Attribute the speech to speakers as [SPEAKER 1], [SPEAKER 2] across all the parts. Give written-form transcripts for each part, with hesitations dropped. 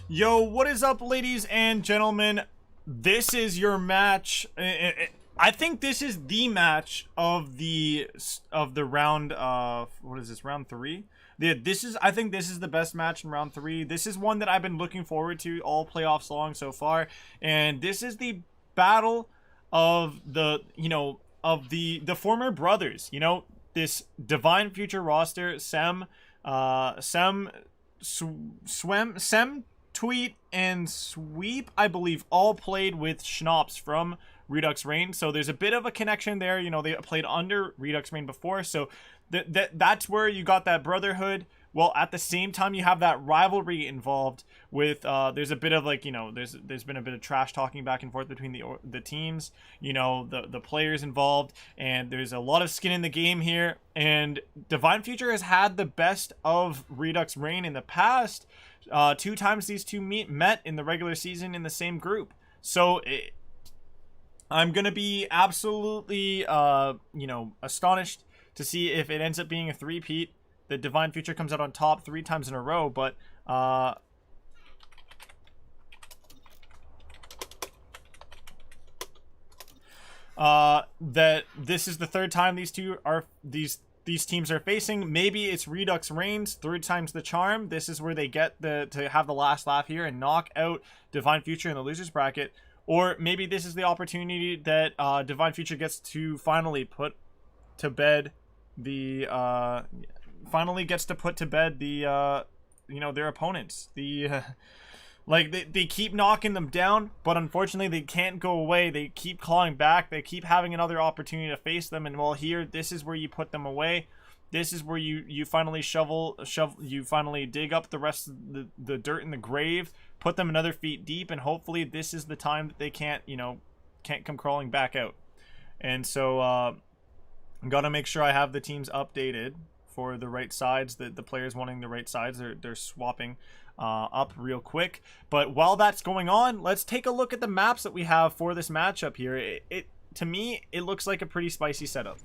[SPEAKER 1] Yo, what is up, ladies and gentlemen? This is your match. I think this is the match of the round. What is this? Round 3. Yeah, I think this is the best match in round 3. This is one that I've been looking forward to all playoffs long so far, and this is the battle of the former brothers. You know, this Divine Future roster, Sem, Tweet, and Sweep, I believe, all played with Schnapps from Redux Rain. So there's a bit of a connection there. You know, they played under Redux Rain before. So that's where you got that brotherhood. Well, at the same time, you have that rivalry involved with, there's a bit of like, you know, there's been a bit of trash talking back and forth between the teams, you know, the players involved, and there's a lot of skin in the game here. And Divine Future has had the best of Redux Rain in the past. 2 times these two met in the regular season in the same group. So I'm going to be absolutely, astonished to see if it ends up being a three-peat. The Divine Future comes out on top 3 times in a row, but that this is the 3rd time these teams are facing. Maybe it's Redux Reigns, 3 times the charm. This is where they get to have the last laugh here and knock out Divine Future in the losers bracket. Or maybe this is the opportunity that Divine Future gets to finally put to bed the their opponents. They keep knocking them down, but unfortunately they can't go away. They keep clawing back. They keep having another opportunity to face them, and well, here, this is where you put them away. This is where you finally you finally dig up the rest of the dirt in the grave, put them another feet deep, and hopefully this is the time that they can't come crawling back out. And so I'm gotta make sure I have the teams updated for the right sides. The players wanting the right sides, they're swapping up real quick. But while that's going on, let's take a look at the maps that we have for this matchup here. To me, it looks like a pretty spicy setup,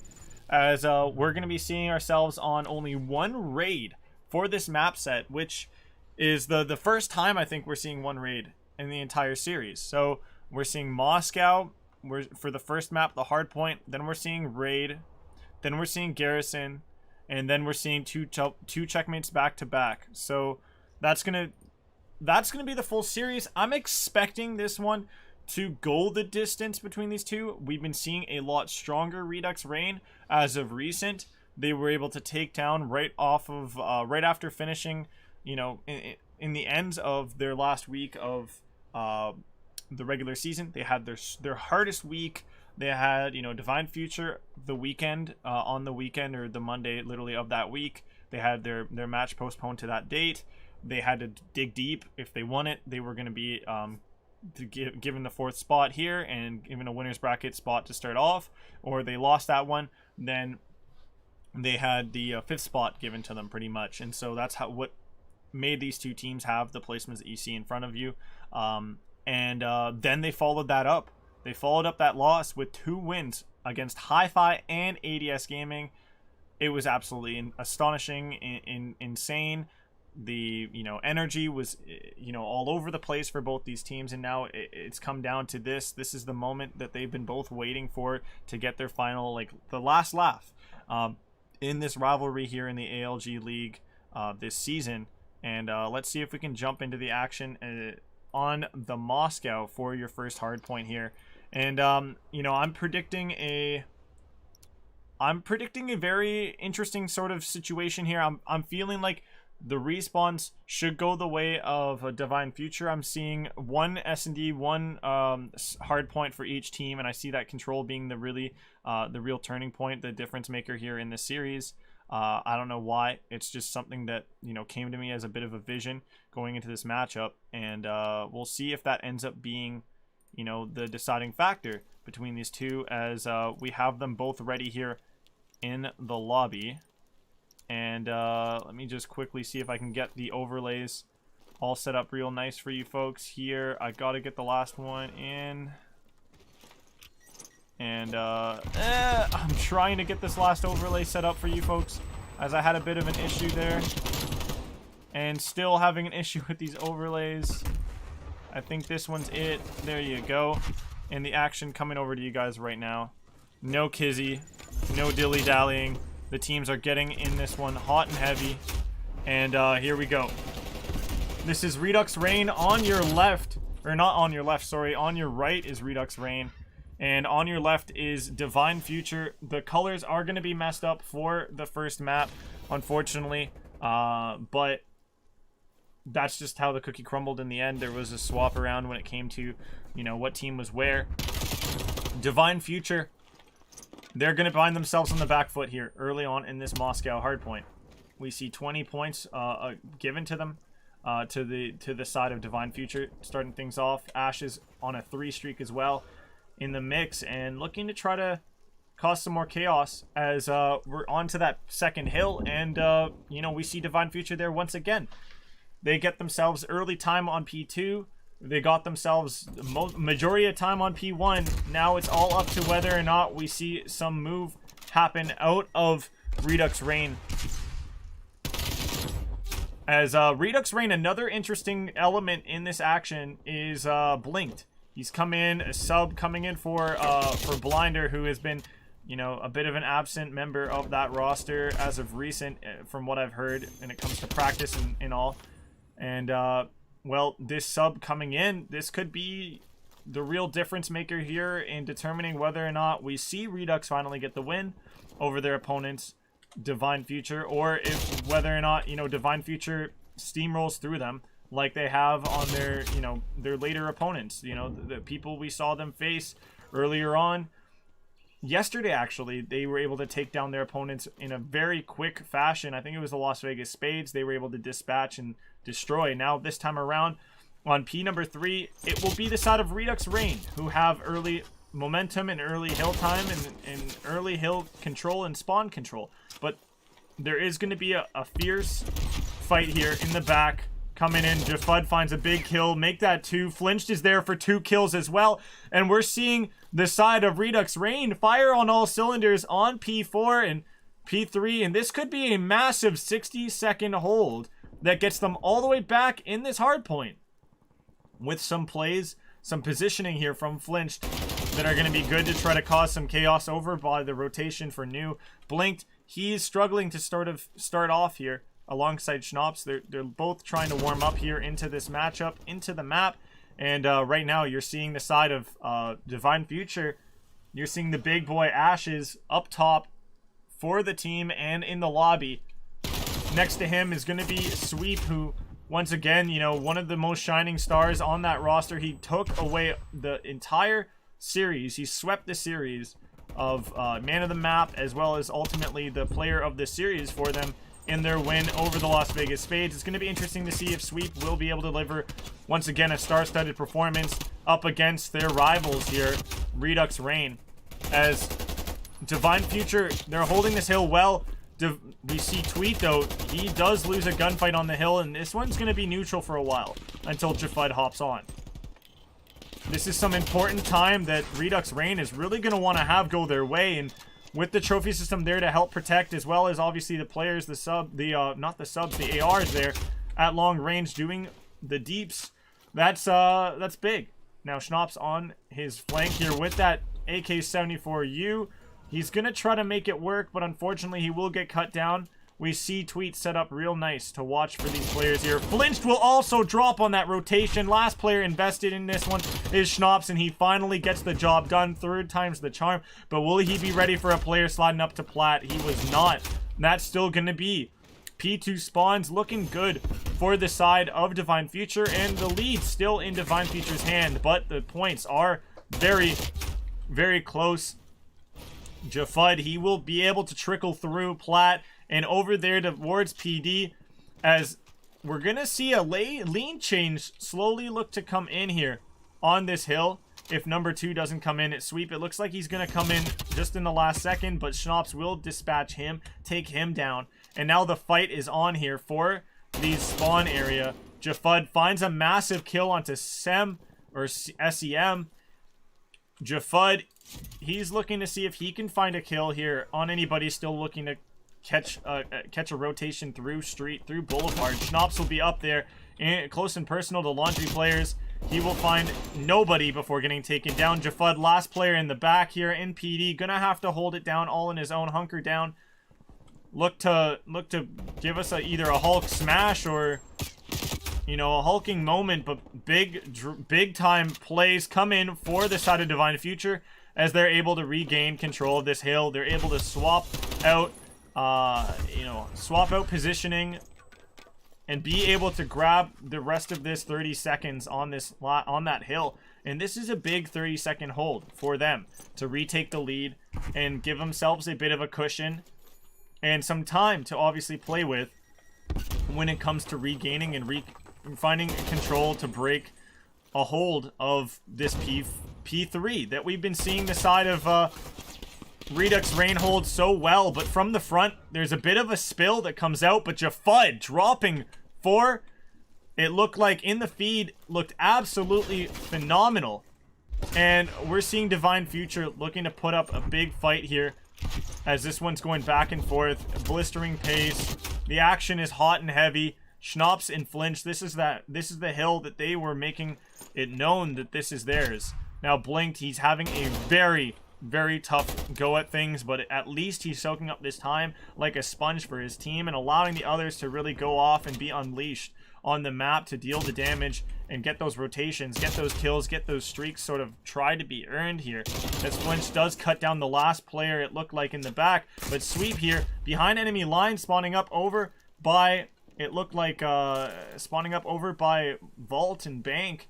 [SPEAKER 1] as we're going to be seeing ourselves on only 1 raid for this map set, which is the first time I think we're seeing 1 raid in the entire series. So we're seeing Moscow for the first map, the hard point, then we're seeing raid, then we're seeing garrison, and then we're seeing two checkmates back to back. So that's gonna be the full series. I'm expecting this one to go the distance between these two. We've been seeing a lot stronger Redux Rain as of recent. They were able to take down right after finishing, you know, in the ends of their last week of the regular season. They had their hardest week. They had, you know, Divine Future the weekend, on the weekend or the Monday literally of that week. They had their match postponed to that date. They had to dig deep. If they won it, they were going to be given the 4th spot here and given a winner's bracket spot to start off. Or they lost that one, then they had the 5th spot given to them pretty much. And so that's what made these two teams have the placements that you see in front of you. Then they followed that up. They followed up that loss with 2 wins against Hi-Fi and ADS Gaming. It was absolutely astonishing, insane. The energy was all over the place for both these teams, and now it's come down to this. This is the moment that they've been both waiting for to get their final, like the last laugh in this rivalry here in the ALG League this season. And let's see if we can jump into the action on the Moscow for your first hard point here. And I'm predicting a very interesting sort of situation here. I'm feeling like the respawns should go the way of a Divine Future. I'm seeing 1 S&D, 1 hard point for each team, and I see that control being the real turning point, the difference maker here in this series. I don't know why. It's just something that came to me as a bit of a vision going into this matchup, and we'll see if that ends up being the deciding factor between these two, as we have them both ready here in the lobby. And let me just quickly see if I can get the overlays all set up real nice for you folks here. I gotta get the last one in. And I'm trying to get this last overlay set up for you folks, as I had a bit of an issue there. and still having an issue with these overlays. I think this one's it. There you go. And the action coming over to you guys right now. No kizzy, no dilly-dallying. The teams are getting in this one hot and heavy. And here we go. This is Redux Rain on your left. Or not on your left, sorry. On your right is Redux Rain. And on your left is Divine Future. The colors are going to be messed up for the first map, unfortunately. But that's just how the cookie crumbled in the end. There was a swap around when it came to, you know, what team was where. Divine Future, they're going to find themselves on the back foot here early on in this Moscow hardpoint. We see 20 points given to them to the side of Divine Future, starting things off. Ash is on a 3 streak as well in the mix and looking to try to cause some more chaos as we're on to that second hill. And, you know, we see Divine Future there once again. They get themselves early time on P2. They got themselves the majority of time on P1. Now it's all up to whether or not we see some move happen out of Redux Rain. As Redux Rain, another interesting element in this action is Blinked. He's come in, a sub coming in for Blinder, who has been, you know, a bit of an absent member of that roster as of recent, from what I've heard, when it comes to practice and all. And, well, this sub coming in, this could be the real difference maker here in determining whether or not we see Redux finally get the win over their opponents, Divine Future, or if whether or not, you know, Divine Future steamrolls through them like they have on their, you know, their later opponents, you know, the people we saw them face earlier on. Yesterday, actually, they were able to take down their opponents in a very quick fashion. I think it was the Las Vegas Spades they were able to dispatch and destroy. Now, this time around, on P number 3, it will be the side of Redux Rain, who have early momentum and early hill time and early hill control and spawn control. But there is going to be a fierce fight here in the back. Coming in, Jafud finds a big kill, make that 2. Flinched is there for 2 kills as well. And we're seeing the side of Redux Rain fire on all cylinders on P4 and P3. And this could be a massive 60-second hold that gets them all the way back in this hardpoint. With some plays, some positioning here from Flinched that are going to be good to try to cause some chaos over by the rotation for New. Blinked, he's struggling to start off here alongside Schnapps. They're both trying to warm up here into this matchup, into the map. And right now you're seeing the side of Divine Future. You're seeing the big boy Ashes up top for the team and in the lobby. Next to him is going to be Sweep, who, once again, you know, one of the most shining stars on that roster. He took away the entire series. He swept the series of man of the map, as well as ultimately the player of the series for them in their win over the Las Vegas Spades. It's going to be interesting to see if Sweep will be able to deliver, once again, a star-studded performance up against their rivals here, Redux Rain. As Divine Future, they're holding this hill well. We see Tweet, though, he does lose a gunfight on the hill, and this one's going to be neutral for a while until Jafud hops on. This is some important time that Redux Rain is really going to want to have go their way, and with the trophy system there to help protect, as well as obviously the players, not the subs, the ARs there at long range doing the deeps, that's big. Now Schnapps on his flank here with that AK-74U. He's gonna try to make it work, but unfortunately he will get cut down. We see Tweet set up real nice to watch for these players here. Flinched will also drop on that rotation. Last player invested in this one is Schnapps, and he finally gets the job done. 3rd time's the charm. But will he be ready for a player sliding up to plat? He was not. That's still going to be P2 spawns looking good for the side of Divine Future, and the lead still in Divine Future's hand. But the points are very, very close. Jafud, he will be able to trickle through plat and over there towards PD, as we're going to see a lean change slowly look to come in here on this hill. If number 2 doesn't come in at Sweep, it looks like he's going to come in just in the last second, but Schnapps will dispatch him, take him down. And now the fight is on here for the spawn area. Jafud finds a massive kill onto SEM, or SEM. Jafud, he's looking to see if he can find a kill here on anybody still looking to catch a rotation through street, through boulevard. Schnapps will be up there, close and personal to Laundry players. He will find nobody before getting taken down. Jafud, last player in the back here in PD, gonna have to hold it down all in his own, hunker down. Look to give us either a Hulk smash or, you know, a hulking moment, but big time plays come in for the side of Divine Future as they're able to regain control of this hill. They're able to swap out, swap out positioning and be able to grab the rest of this 30 seconds on that hill. And this is a big 30-second hold for them to retake the lead and give themselves a bit of a cushion and some time to obviously play with when it comes to regaining and finding control to break a hold of this P3 that we've been seeing the side of Redux Rain hold so well. But from the front, there's a bit of a spill that comes out, but Jafud dropping 4. It looked like in the feed, looked absolutely phenomenal. And we're seeing Divine Future looking to put up a big fight here as this one's going back and forth, blistering pace. The action is hot and heavy. Schnapps and Flinch, this is the hill that they were making it known that this is theirs. Now Blinked, he's having a very, very tough go at things, but at least he's soaking up this time like a sponge for his team and allowing the others to really go off and be unleashed on the map to deal the damage and get those rotations, get those kills, get those streaks sort of try to be earned here. As Flinch does cut down the last player, it looked like in the back, but Sweep here behind enemy line, spawning up over by, it looked like spawning up over by Vault and Bank.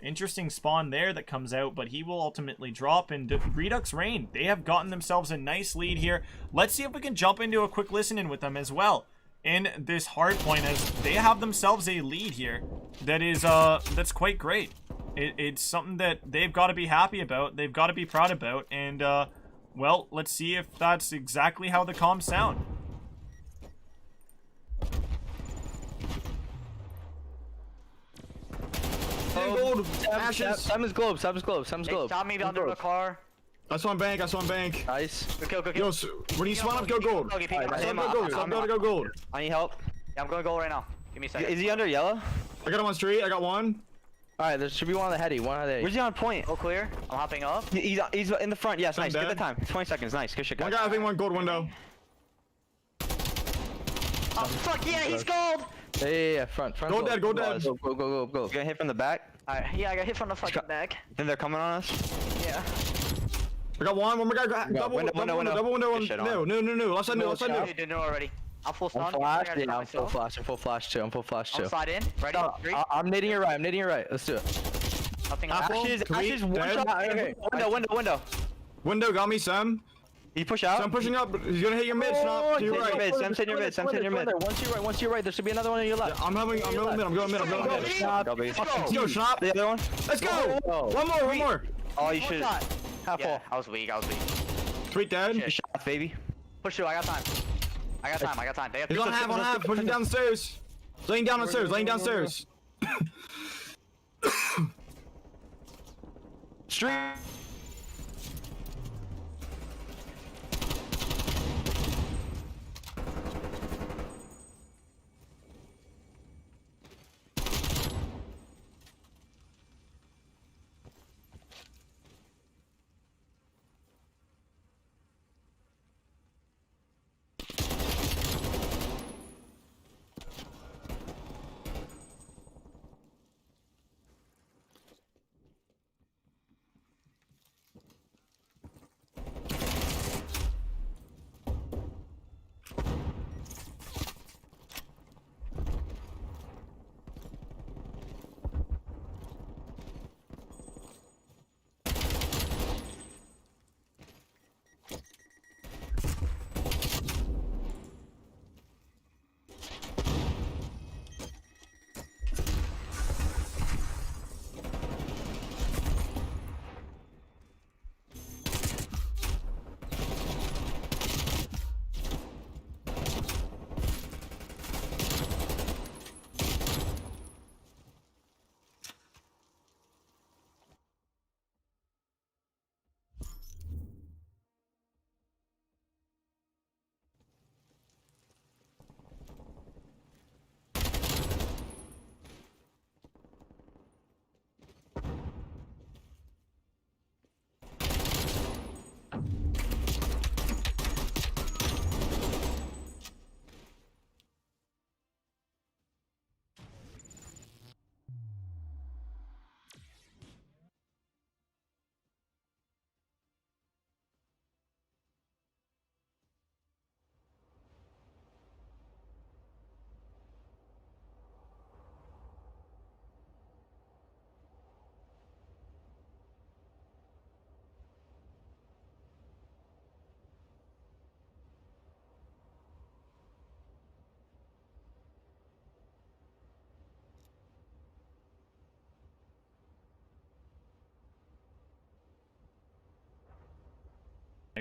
[SPEAKER 1] Interesting spawn there that comes out, but he will ultimately drop. And Redux Rain, they have gotten themselves a nice lead here. Let's see if we can jump into a quick listen-in with them as well in this hard point, as they have themselves a lead here that is that's quite great. It's something that they've got to be happy about, they've got to be proud about, and well, let's see if that's exactly how the comms sound.
[SPEAKER 2] Gold, ashes.
[SPEAKER 3] Simon's globe.
[SPEAKER 4] Stop me under the car.
[SPEAKER 2] I saw him bank.
[SPEAKER 3] Nice.
[SPEAKER 4] Go.
[SPEAKER 2] Yo, when you spawn up, go gold.
[SPEAKER 4] Alright,
[SPEAKER 2] Go gold.
[SPEAKER 3] I need help.
[SPEAKER 4] Yeah, I'm going gold right now. Give me a second.
[SPEAKER 3] Is he under yellow?
[SPEAKER 2] I got him on street. I got one.
[SPEAKER 3] Alright, there should be one on the heady. Where's he on point?
[SPEAKER 4] All clear. I'm hopping up.
[SPEAKER 3] He's in the front. Yes, nice.
[SPEAKER 2] dead.
[SPEAKER 3] Get the time. 20 seconds. Nice. Good shit, guys.
[SPEAKER 2] One guy, I think one gold window.
[SPEAKER 4] Oh fuck yeah, he's gold.
[SPEAKER 3] Yeah. Front.
[SPEAKER 2] Go dead.
[SPEAKER 3] Go. You gonna hit from the back?
[SPEAKER 4] Alright, yeah, I got hit from the fucking back.
[SPEAKER 3] Then they're coming on us?
[SPEAKER 4] Yeah.
[SPEAKER 2] I got one. One more guy. Double window.
[SPEAKER 3] Good shit on.
[SPEAKER 2] No. Left side new.
[SPEAKER 4] You did know already. I'm full stun.
[SPEAKER 3] I'm full flash. I'm full flash too.
[SPEAKER 4] I'm slide in. Ready? Three.
[SPEAKER 3] I'm nading your right. Let's do it.
[SPEAKER 4] Nothing.
[SPEAKER 3] Ashes, one
[SPEAKER 2] dead.
[SPEAKER 3] shot. Okay. Window.
[SPEAKER 2] Window got me, Sam.
[SPEAKER 3] You push out.
[SPEAKER 2] Sam pushing up. He's gonna hit your mid. Snap. To your right.
[SPEAKER 3] Sam's hitting your mid. Once to your right. There should be another one on your left.
[SPEAKER 2] Yeah, I'm going mid. I'm going mid. Let's go, Snap.
[SPEAKER 3] The other one.
[SPEAKER 2] Let's go. One more.
[SPEAKER 3] Oh, you should. Half
[SPEAKER 4] Yeah,
[SPEAKER 3] full.
[SPEAKER 4] I was weak.
[SPEAKER 2] Sweet dead.
[SPEAKER 3] Good shot, baby.
[SPEAKER 4] Push through. I got time. They have
[SPEAKER 2] He's on half. Pushing down the stairs. Laying downstairs.
[SPEAKER 3] Street.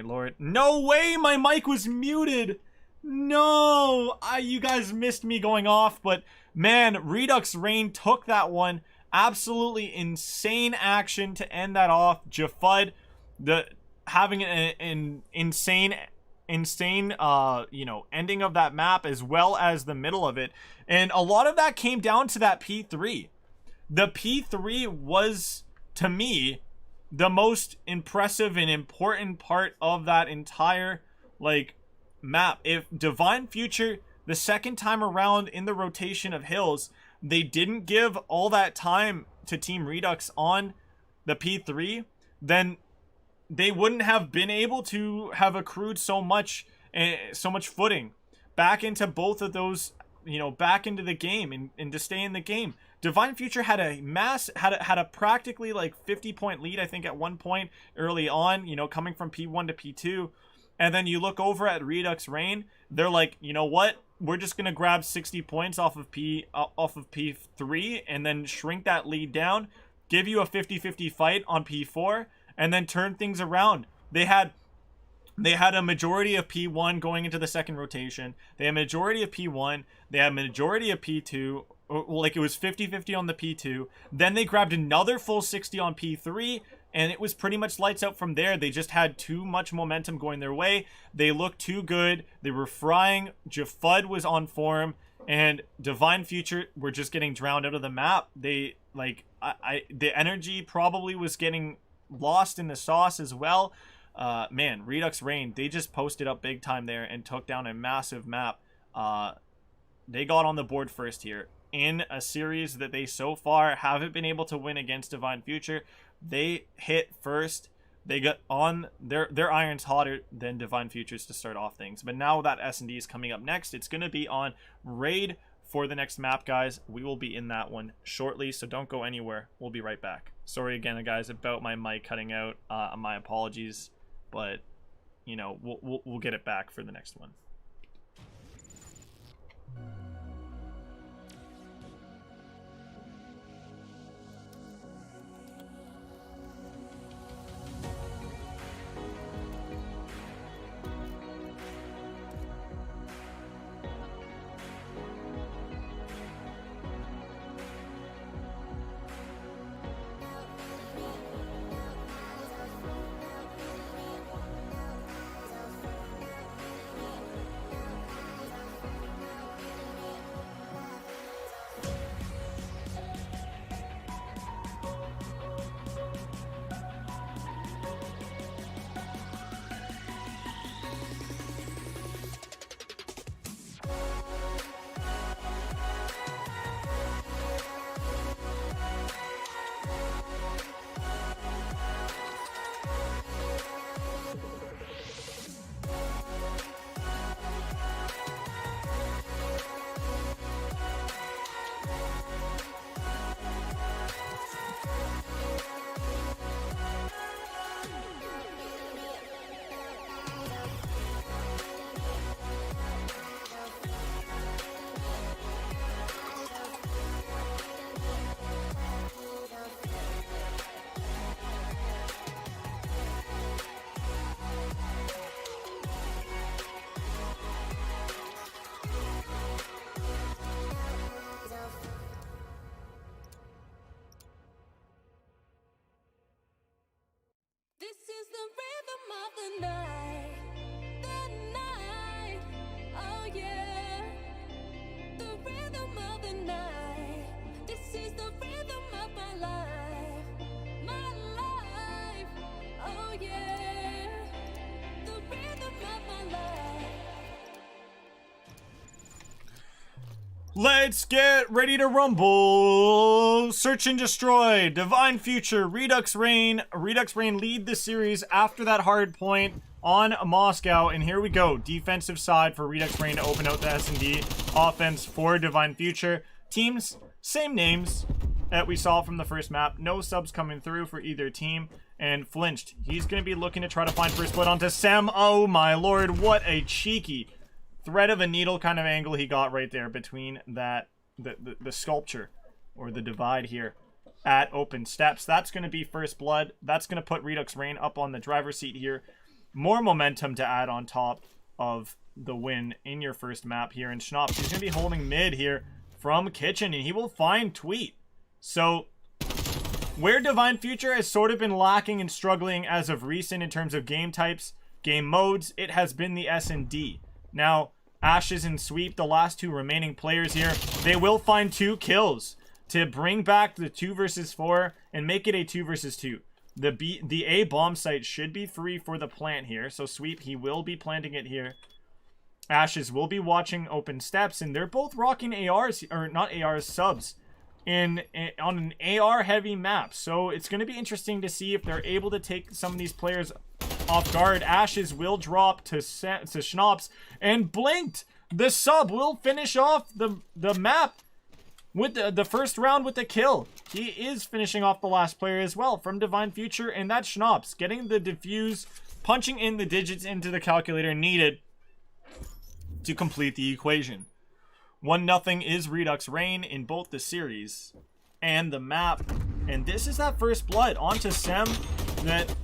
[SPEAKER 1] lord. No way my mic was muted. No, you guys missed me going off, but man, Redux Rain took that one. Absolutely insane action to end that off. Jafud, having an insane you know, ending of that map as well as the middle of it. And a lot of that came down to that P3. The P3 was, to me, the most impressive and important part of that entire, like, map. If Divine Future, the second time around in the rotation of hills, they didn't give all that time to Team Redux on the P3, then they wouldn't have been able to have accrued so much footing back into both of those, you know, back into the game and to stay in the game. Divine Future had a practically like 50-point lead, I think, at one point early on, you know, coming from P1 to P2. And then you look over at Redux Rain, they're like, you know what? We're just gonna grab 60 points off of P3 and then shrink that lead down, give you a 50-50 fight on P4, and then turn things around. They had a majority of P1 going into the second rotation. They had a majority of P1. They had a majority of P2. Like, it was 50-50 on the P2. Then they grabbed another full 60 on P3, and it was pretty much lights out from there. They just had too much momentum going their way. They looked too good. They were frying. Jafud was on form, and Divine Future were just getting drowned out of the map. They, like, the energy probably was getting lost in the sauce as well. Man, Redux Rain, they just posted up big time there and took down a massive map. They got on the board first here in a series that they so far haven't been able to win against Divine Future. They hit first. They got on their irons hotter than Divine Futures to start off things. But now that S&D is coming up next, it's going to be on Raid for the next map, guys. We will be in that one shortly, so don't go anywhere. We'll be right back. Sorry again, guys, about my mic cutting out. My apologies, but you know, we'll get it back for the next one.
[SPEAKER 5] This is the rhythm of the night, oh yeah. The rhythm of the night. This is the rhythm of my life, oh yeah. The rhythm of my life.
[SPEAKER 1] Let's get ready to rumble. Search and destroy. Divine Future. Redux Rain. Redux Rain lead the series after that hard point on Moscow. And here we go. Defensive side for Redux Rain to open out the S&D. Offense for Divine Future. Teams, same names that we saw from the first map. No subs coming through for either team. And flinched. He's going to be looking to try to find first blood onto Sam. Oh my lord. What a cheeky thread of a needle kind of angle he got right there between that the sculpture or the divide here at open steps. That's going to be first blood. That's going to put Redux Rain up on the driver's seat here. more momentum to add on top of the win in your first map here. And Schnops, he's going to be holding mid here from Kitchen, and he will find Tweet. So where Divine Future has sort of been lacking and struggling as of recent in terms of game types, game modes, it has been the S&D. Now, Ashes and Sweep, the last two remaining players here, they will find 2 kills to bring back the 2 versus 4 and make it a 2 versus 2. The A bomb site should be free for the plant here. So Sweep, he will be planting it here. Ashes will be watching open steps, and they're both rocking ARs, or not ARs, subs on an AR heavy map. So it's going to be interesting to see if they're able to take some of these players off guard. Ashes will drop to Schnops, and Blinked, the sub, will finish off the map with the first round with the kill. He is finishing off the last player as well from Divine Future, and that's Schnops getting the defuse, punching in the digits into the calculator needed to complete the equation. 1-0 is Redux Rain in both the series and the map, and this is that first blood onto Sem that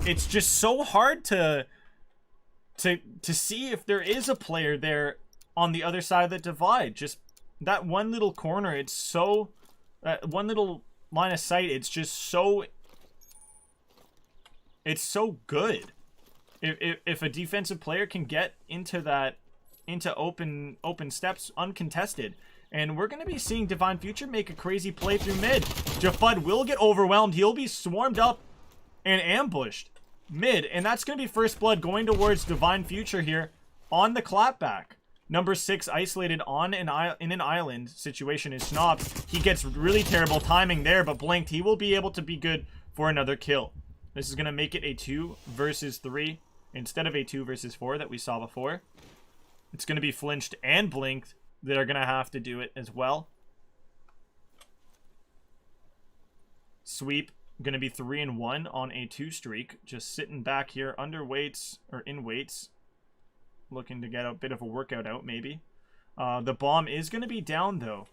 [SPEAKER 1] it's just so hard to see if there is a player there on the other side of the divide. Just that one little corner, it's so one little line of sight, it's just so, it's so good. If a defensive player can get into open steps uncontested. And we're going to be seeing Divine Future make a crazy play through mid. Jafud will get overwhelmed. He'll be swarmed up and ambushed mid. And that's going to be first blood going towards Divine Future here on the clapback. Number 6 isolated in an island situation is Schnops. He gets really terrible timing there, but Blinked, he will be able to be good for another kill. This is going to make it a 2 versus 3 instead of a 2 versus 4 that we saw before. It's going to be Flinched and Blinked that are going to have to do it as well. Sweep going to be 3-1 on a 2 streak. Just sitting back here under weights, or in weights. Looking to get a bit of a workout out, maybe. The bomb is going to be down, though,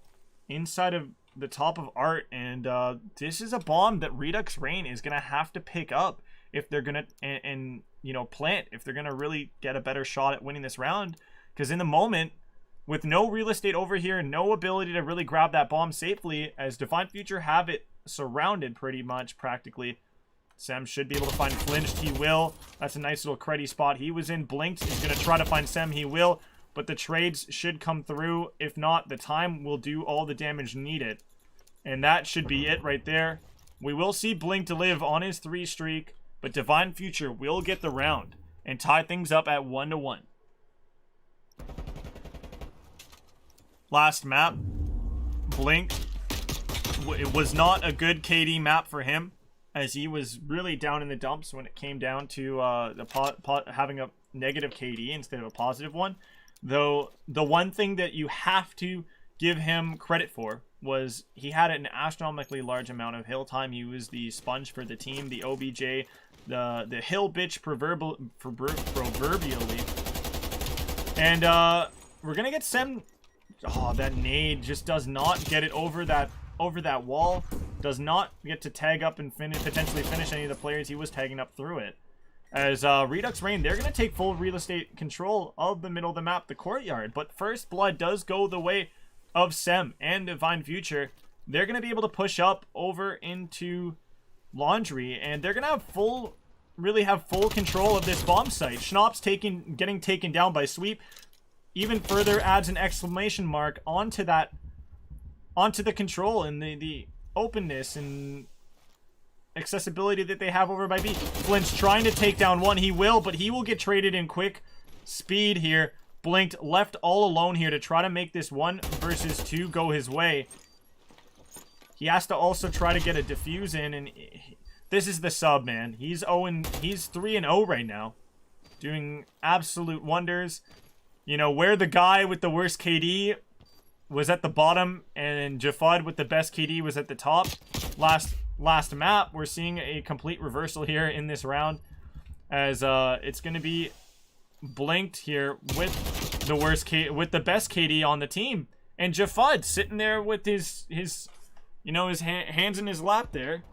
[SPEAKER 1] inside of the top of Art. And this is a bomb that Redux Rain is going to have to pick up if they're going to, and you know, plant, if they're going to really get a better shot at winning this round. Because in the moment, with no real estate over here, no ability to really grab that bomb safely, as Divine Future have it surrounded pretty much, practically. Sem should be able to find Flinched. He will. That's a nice little cruddy spot. He was in Blinked. He's going to try to find Sem. He will. But the trades should come through. If not, the time will do all the damage needed. And that should be it right there. We will see Blink to live on his 3 streak. But Divine Future will get the round and tie things up at 1-1. Last map. Blink. It was not a good KD map for him, as he was really down in the dumps when it came down to having a negative KD instead of a positive one. Though the one thing that you have to give him credit for was he had an astronomically large amount of hill time. He was the sponge for the team, the OBJ, the hill bitch proverbially. And we're gonna get Sem. Oh, that nade just does not get it over that wall. Does not get to tag up and potentially finish any of the players he was tagging up through it. As Redux Rain, they're going to take full real estate control of the middle of the map, the courtyard. But first blood does go the way of Sem and Divine Future. They're going to be able to push up over into Laundry, and they're going to have really have full control of this bomb site. Schnops getting taken down by Sweep even further adds an exclamation mark onto the control and the openness and accessibility that they have over by B. Flinch trying to take down one. He will, but he will get traded in quick speed here. Blinked left all alone here to try to make this 1 versus 2 go his way. He has to also try to get a defuse in, and this is the sub, man. He's 3-0 right now, doing absolute wonders. You know, where the guy with the worst KD was at the bottom and Jafud with the best KD was at the top. Last map, we're seeing a complete reversal here in this round, as it's going to be Blinked here with the best KD on the team, and Jafud sitting there with his hands in his lap there,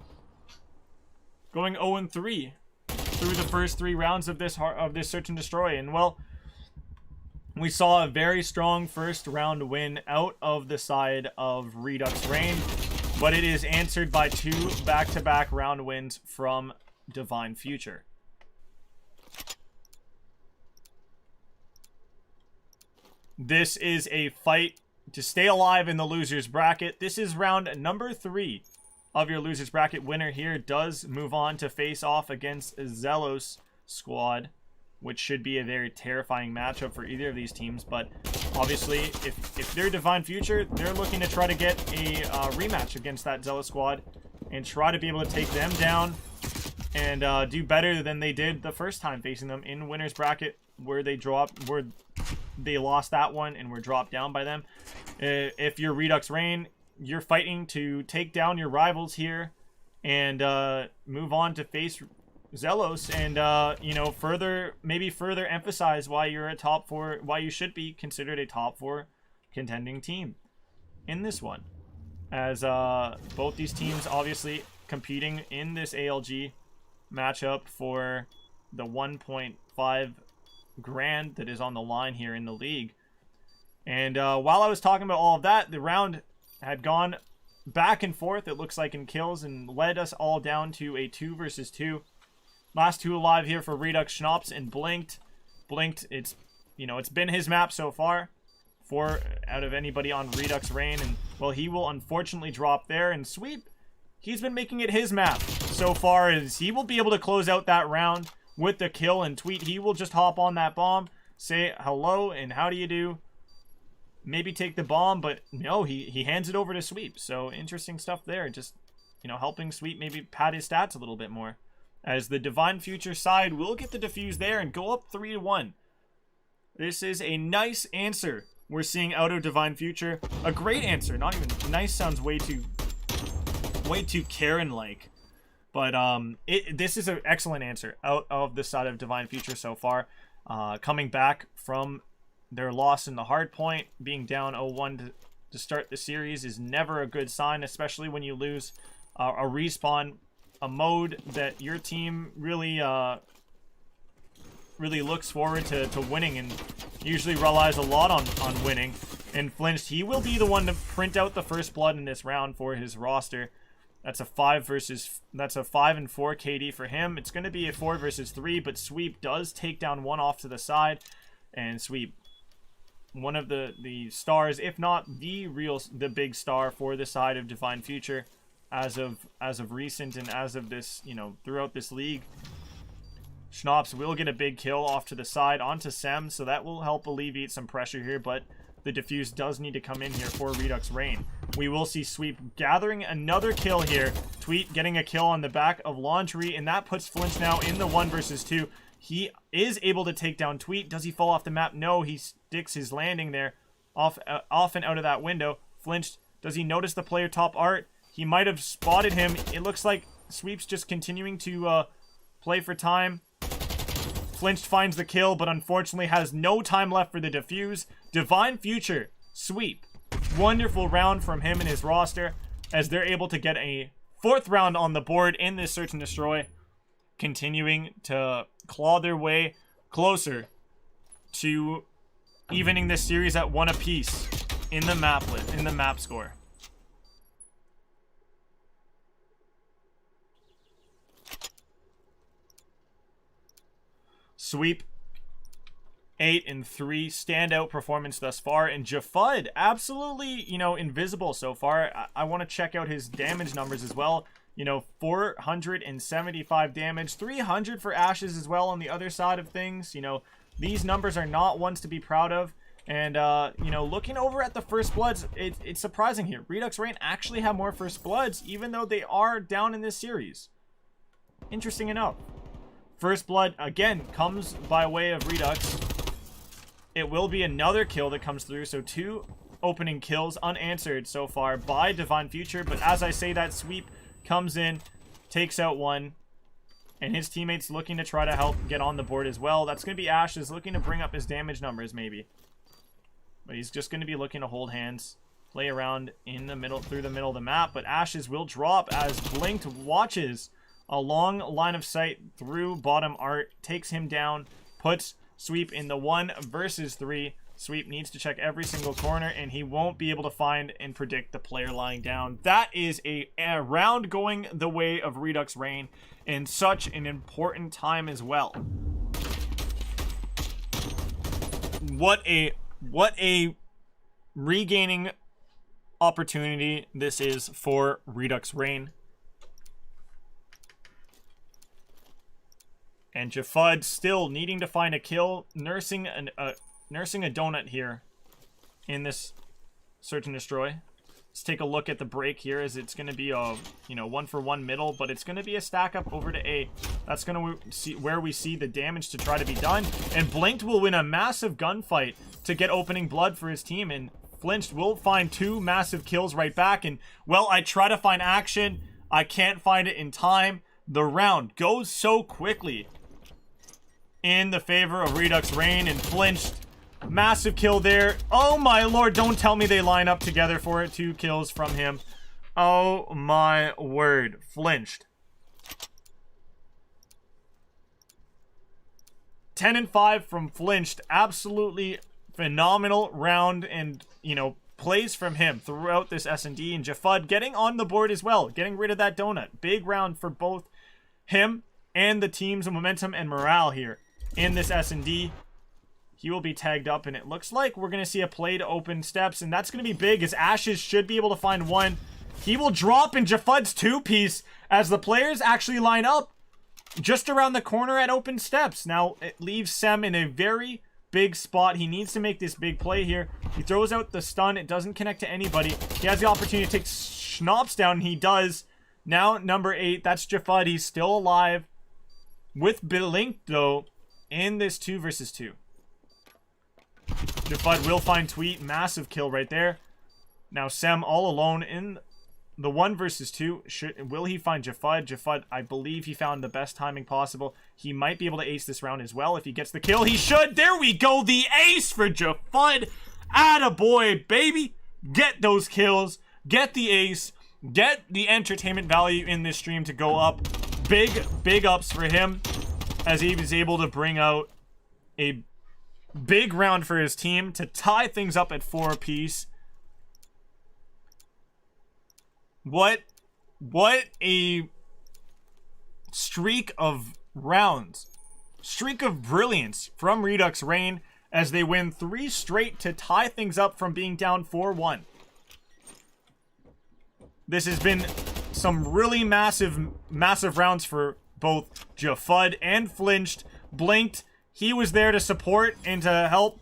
[SPEAKER 1] going 0-3. through the first 3 rounds of this search and destroy. And well, we saw a very strong first round win out of the side of Redux Rain, but it is answered by 2 back-to-back round wins from Divine Future. This is a fight to stay alive in the loser's bracket. This is round number 3 of your loser's bracket. Winner here does move on to face off against Zelos squad, which should be a very terrifying matchup for either of these teams. But obviously, if they're Divine Future, they're looking to try to get a rematch against that Zealous squad and try to be able to take them down and do better than they did the first time facing them in winner's bracket, where they lost that one and were dropped down by them. If you're Redux Rain, you're fighting to take down your rivals here and move on to face Zelos and you know, further emphasize why you're a top 4, why you should be considered a top 4 contending team in this one, as both these teams obviously competing in this ALG matchup for the 1.5 grand that is on the line here in the league. And while I was talking about all of that, the round had gone back and forth, it looks like, in kills, and led us all down to a 2 versus 2. Last 2 alive here for Redux, Schnaps and Blinked. Blinked, it's been his map so far, 4 out of anybody on Redux Rain, and well, he will unfortunately drop there. And Sweep, he's been making it his map so far, as he will be able to close out that round with the kill. And Tweet, he will just hop on that bomb, say hello and how do you do, maybe take the bomb, but no, he hands it over to Sweep. So interesting stuff there, just, you know, helping Sweep maybe pad his stats a little bit more, as the Divine Future side will get the defuse there and go up 3-1. This is a nice answer we're seeing out of Divine Future. A great answer, not even nice, sounds way too Karen-like. But this is an excellent answer out of the side of Divine Future so far. Coming back from their loss in the hard point, being down 0-1 to start the series is never a good sign, especially when you lose a respawn, a mode that your team really looks forward to winning and usually relies a lot on winning. And Flinched, he will be the one to print out the first blood in this round for his roster. That's a 5 and 4 KD for him. It's going to be a 4 versus 3, but Sweep does take down one off to the side, and Sweep, one of the stars, if not the big star for the side of Divine Future as of recent and as of this, you know, throughout this league. Schnaps will get a big kill off to the side onto Sem, so that will help alleviate some pressure here, but the defuse does need to come in here for Redux Rain. We will see Sweep gathering another kill here. Tweet getting a kill on the back of Laundry, and that puts Flinch now in the 1 versus 2. He is able to take down Tweet. Does he fall off the map? No, he sticks his landing there off and out of that window. Flinched, does he notice the player top art? He might have spotted him. It looks like Sweep's just continuing to play for time. Flinched finds the kill, but unfortunately has no time left for the defuse. Divine Future, Sweep. Wonderful round from him and his roster, as they're able to get a 4th round on the board in this search and destroy, continuing to claw their way closer to evening this series at 1 apiece in the map score. Sweep, 8 and 3, standout performance thus far. And Jafud, absolutely, you know, invisible so far. I want to check out his damage numbers as well. You know, 475 damage, 300 for Ashes as well on the other side of things. You know, these numbers are not ones to be proud of. And, you know, looking over at the First Bloods, it's surprising here. Redux Rain actually have more First Bloods, even though they are down in this series. Interesting enough. First Blood, again, comes by way of Redux. It will be another kill that comes through, so 2 opening kills unanswered so far by Divine Future. But as I say that, Sweep comes in, takes out 1, and his teammates looking to try to help get on the board as well. That's going to be Ashes looking to bring up his damage numbers maybe. But he's just going to be looking to hold hands, play around in the middle, through the middle of the map. But Ashes will drop as Blinked watches A long line of sight through bottom art takes him down, puts Sweep in the 1 versus 3. Sweep needs to check every single corner, and he won't be able to find and predict the player lying down. That is a round going the way of Redux Rain in such an important time as well. What a regaining opportunity this is for Redux Rain. And Jafud still needing to find a kill, nursing a donut here in this search and destroy. Let's take a look at the break here, as it's going to be a 1-for-1 middle, but it's going to be a stack up over to A. That's going to see where we see the damage to try to be done. And Blinked will win a massive gunfight to get opening blood for his team, and Flinched will find 2 massive kills right back. And, well, I try to find action. I can't find it in time. The round goes so quickly in the favor of Redux Rain, and Flinched. Massive kill there. Oh my lord, don't tell me they line up together for it. 2 kills from him. Oh my word. Flinched. 10 and 5 from Flinched. Absolutely phenomenal round, and, plays from him throughout this S&D. And Jafud getting on the board as well. Getting rid of that donut. Big round for both him and the team's momentum and morale here in this S&D. He will be tagged up, and it looks like we're going to see a play to open steps, and that's going to be big, as Ashes should be able to find 1. He will drop in Jafud's 2-piece as the players actually line up just around the corner at open steps. Now, it leaves Sem in a very big spot. He needs to make this big play here. He throws out the stun. It doesn't connect to anybody. He has the opportunity to take Schnops down, and he does. Now, number 8, that's Jafud. He's still alive with Blink, though, in this 2 versus 2. Jafud will find Tweet. Massive kill right there. Now Sem all alone in the 1 versus 2. Will he find Jafud? Jafud, I believe he found the best timing possible. He might be able to ace this round as well if he gets the kill. He should. There we go. The ace for Jafud. Attaboy, baby. Get those kills. Get the ace. Get the entertainment value in this stream to go up. Big ups for him, as he was able to bring out a big round for his team to tie things up at 4 apiece. What a streak of rounds. Streak of brilliance from Redux Rain, as they win 3 straight to tie things up from being down 4-1. This has been some really massive rounds for both Jafud and Flinched. Blinked, he was there to support and to help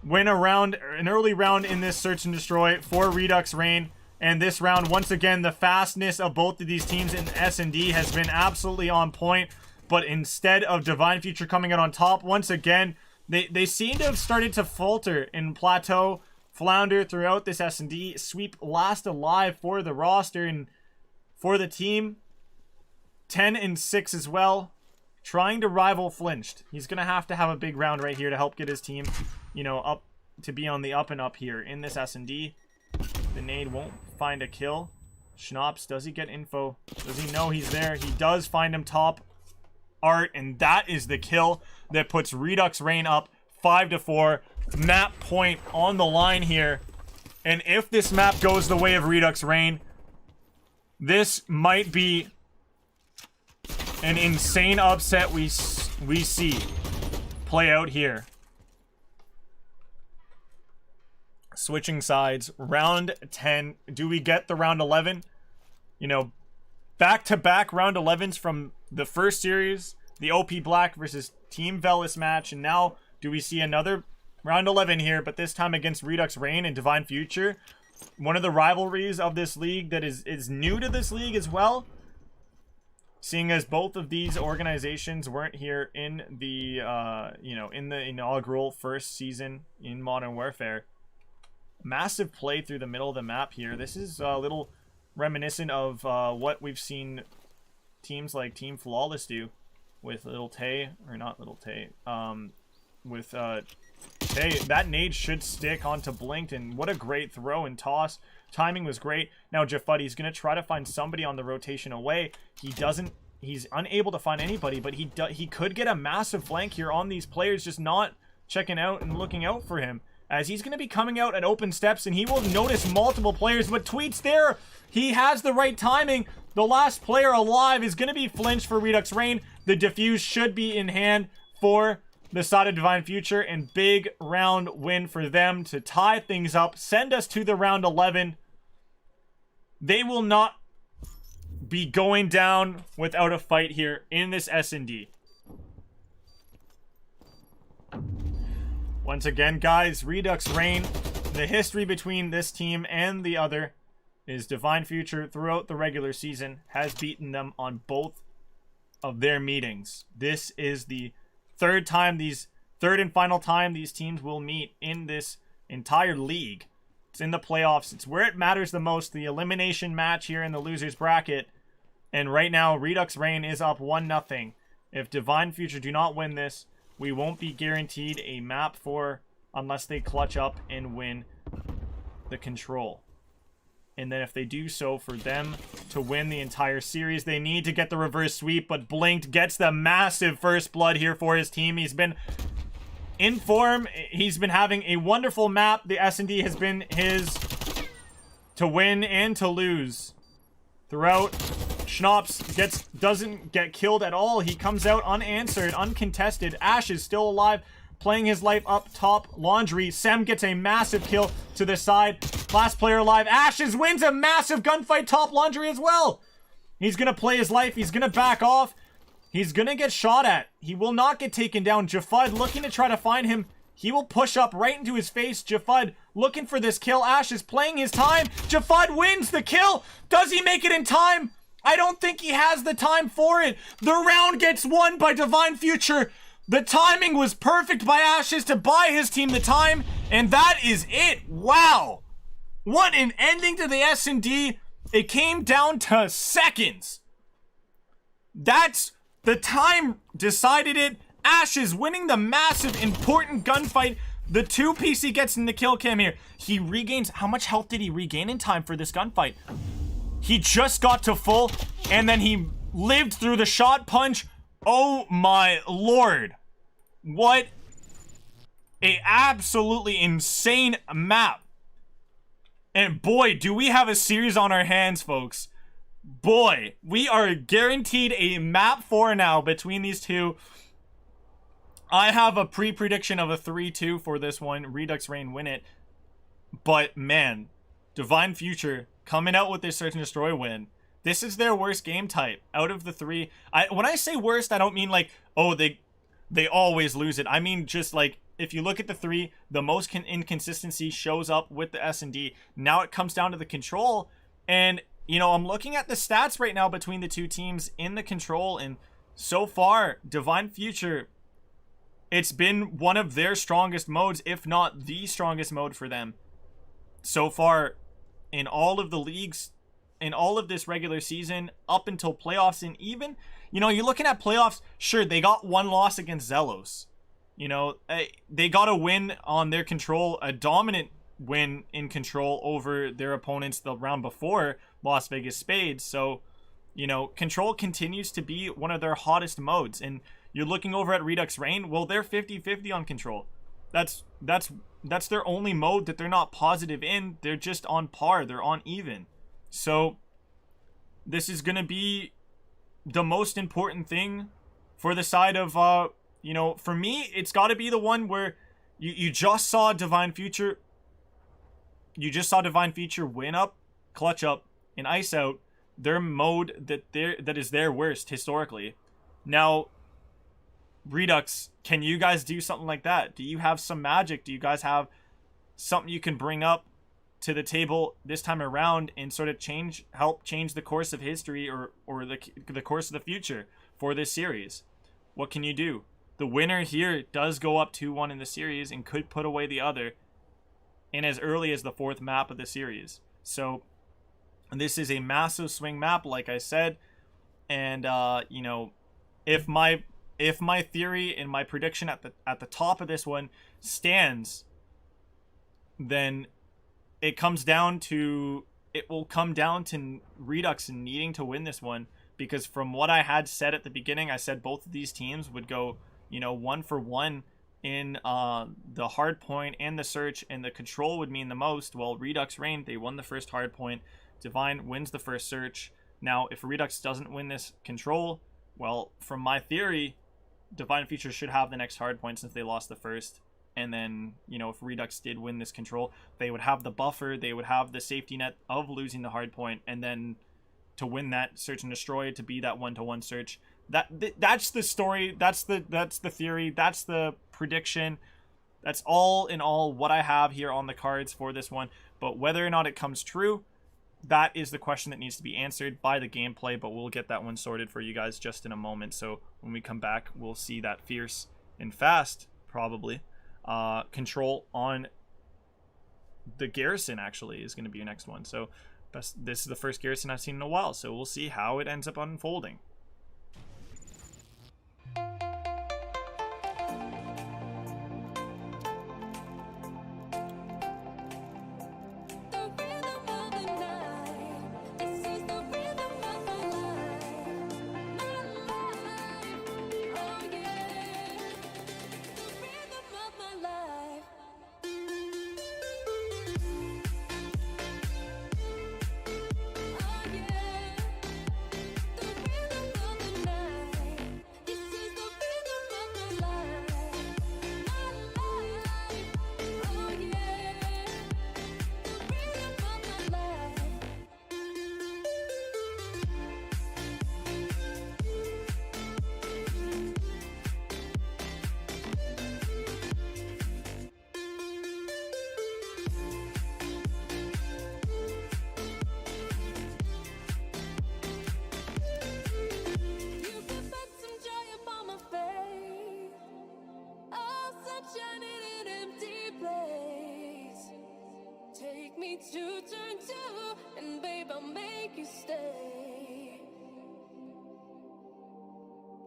[SPEAKER 1] win an early round in this search and destroy for Redux Rain. And this round, once again, the fastness of both of these teams in S&D has been absolutely on point. But instead of Divine Future coming out on top, once again, they seem to have started to falter and plateau, flounder throughout this S&D. Sweep last alive for the roster and for the team. 10 and 6 as well. Trying to rival Flinched. He's going to have a big round right here to help get his team, up to be on the up and up here in this S&D. The nade won't find a kill. Schnops, does he get info? Does he know he's there? He does find him top art, and that is the kill that puts Redux Rain up 5-4. Map point on the line here. And if this map goes the way of Redux Rain, this might be an insane upset we see play out here. Switching sides, round 10. Do we get the round 11? Back-to-back round 11s from the first series, the OP Black versus Team Velis match, and now do we see another round 11 here, but this time against Redux Rain and Divine Future? One of the rivalries of this league that is new to this league as well. Seeing as both of these organizations weren't here in the, in the inaugural first season in Modern Warfare. Massive play through the middle of the map here. This is a little reminiscent of what we've seen teams like Team Flawless do with Little Tay, or not Little Tay, with Tay. That nade should stick onto Blinked, and what a great throw and toss. Timing was great. Now Jafud, he's going to try to find somebody on the rotation away. He doesn't he's unable to find anybody, but he could get a massive flank here on these players just not checking out and looking out for him, as he's going to be coming out at open steps, and he will notice multiple players. But Tweet's there. He has the right timing. The last player alive is going to be flinched for Redux Rain. The defuse should be in hand for the side of Divine Future, and big round win for them to tie things up, send us to the round 11. They will not be going down without a fight here in this S&D. Once again, guys, Redux Rain, the history between this team and the other is Divine Future throughout the regular season has beaten them on both of their meetings. This is the third and final time these teams will meet in this entire league. It's in the playoffs. It's where it matters the most, the elimination match here in the losers bracket. And right now, Redux Rain is up 1-0. If Divine Future do not win this, we won't be guaranteed a map 4 unless they clutch up and win the control. And then if they do so, for them to win the entire series, they need to get the reverse sweep. But Blinked gets the massive first blood here for his team. He's been in form. He's been having a wonderful map. The S&D has been his to win and to lose throughout. Schnapps doesn't get killed at all. He comes out unanswered, uncontested. Ash is still alive, playing his life up top. Laundry. Sem gets a massive kill to the side. Last player alive. Ashes wins a massive gunfight top Laundry as well. He's going to play his life. He's going to back off. He's going to get shot at. He will not get taken down. Jafud looking to try to find him. He will push up right into his face. Jafud looking for this kill. Ash is playing his time. Jafud wins the kill. Does he make it in time? I don't think he has the time for it. The round gets won by Divine Future. The timing was perfect by Ashes to buy his team the time, and that is it. Wow. What an ending to the S&D. It came down to seconds. That's the time decided it. Ashes winning the massive, important gunfight. The 2-piece he gets in the kill cam here. He regains, how much health did he regain in time for this gunfight? He just got to full, and then he lived through the shot punch. Oh my lord. What a absolutely insane map. And boy, do we have a series on our hands, folks. Boy, we are guaranteed a map 4 now between these two. I have a pre-prediction of a 3-2 for this one. Redux Rain win it. But man, Divine Future coming out with this Search and Destroy win. This is their worst game type out of the 3. When I say worst, I don't mean like, oh, they always lose it. I mean just like, if you look at the 3, the most inconsistency shows up with the S&D. Now it comes down to the control. And, you know, I'm looking at the stats right now between the two teams in the control. And so far, Divine Future, it's been one of their strongest modes, if not the strongest mode for them so far in all of the leagues, in all of this regular season, up until playoffs. And even, you know, you're looking at playoffs, sure, they got 1 loss against Zelos. You know, they got a win on their control, a dominant win in control over their opponents the round before, Las Vegas Spades. So, you know, control continues to be one of their hottest modes. And you're looking over at Redux Rain, well, they're 50-50 on control. That's their only mode that they're not positive in. They're just on par. They're on even. So this is going to be the most important thing for the side of, you know, for me, it's got to be the one where you just saw Divine Future. You just saw Divine Future win up, clutch up, and ice out their mode that is their worst historically. Now, Redux, can you guys do something like that? Do you have some magic? Do you guys have something you can bring up to the table this time around and sort of help change the course of history or the course of the future for this series? What can you do? The winner here does go up 2-1 in the series and could put away the other in as early as the 4th map of the series. So this is a massive swing map, like I said. And you know, if my theory and my prediction at the top of this one stands, then it will come down to Redux needing to win this one because from what I had said at the beginning, I said both of these teams would go, you know, 1-for-1 in the hard point and the search, and the control would mean the most. Well, Redux Rain, they won the first hard point. Divine wins the first search. Now, if Redux doesn't win this control, well, from my theory, Divine Future should have the next hard point since they lost the first. And then, you know, if Redux did win this control, they would have the buffer, they would have the safety net of losing the hard point, and then to win that search and destroy, to be that 1-to-1 search. That's the story, that's the theory, that's the prediction. That's all in all what I have here on the cards for this one. But whether or not it comes true, that is the question that needs to be answered by the gameplay, but we'll get that one sorted for you guys just in a moment. So when we come back, we'll see that fierce and fast, probably, control on the Garrison actually is going to be your next one. So this is the first Garrison I've seen in a while, so we'll see how it ends up unfolding.
[SPEAKER 5] To turn to, and babe, I'll make you stay.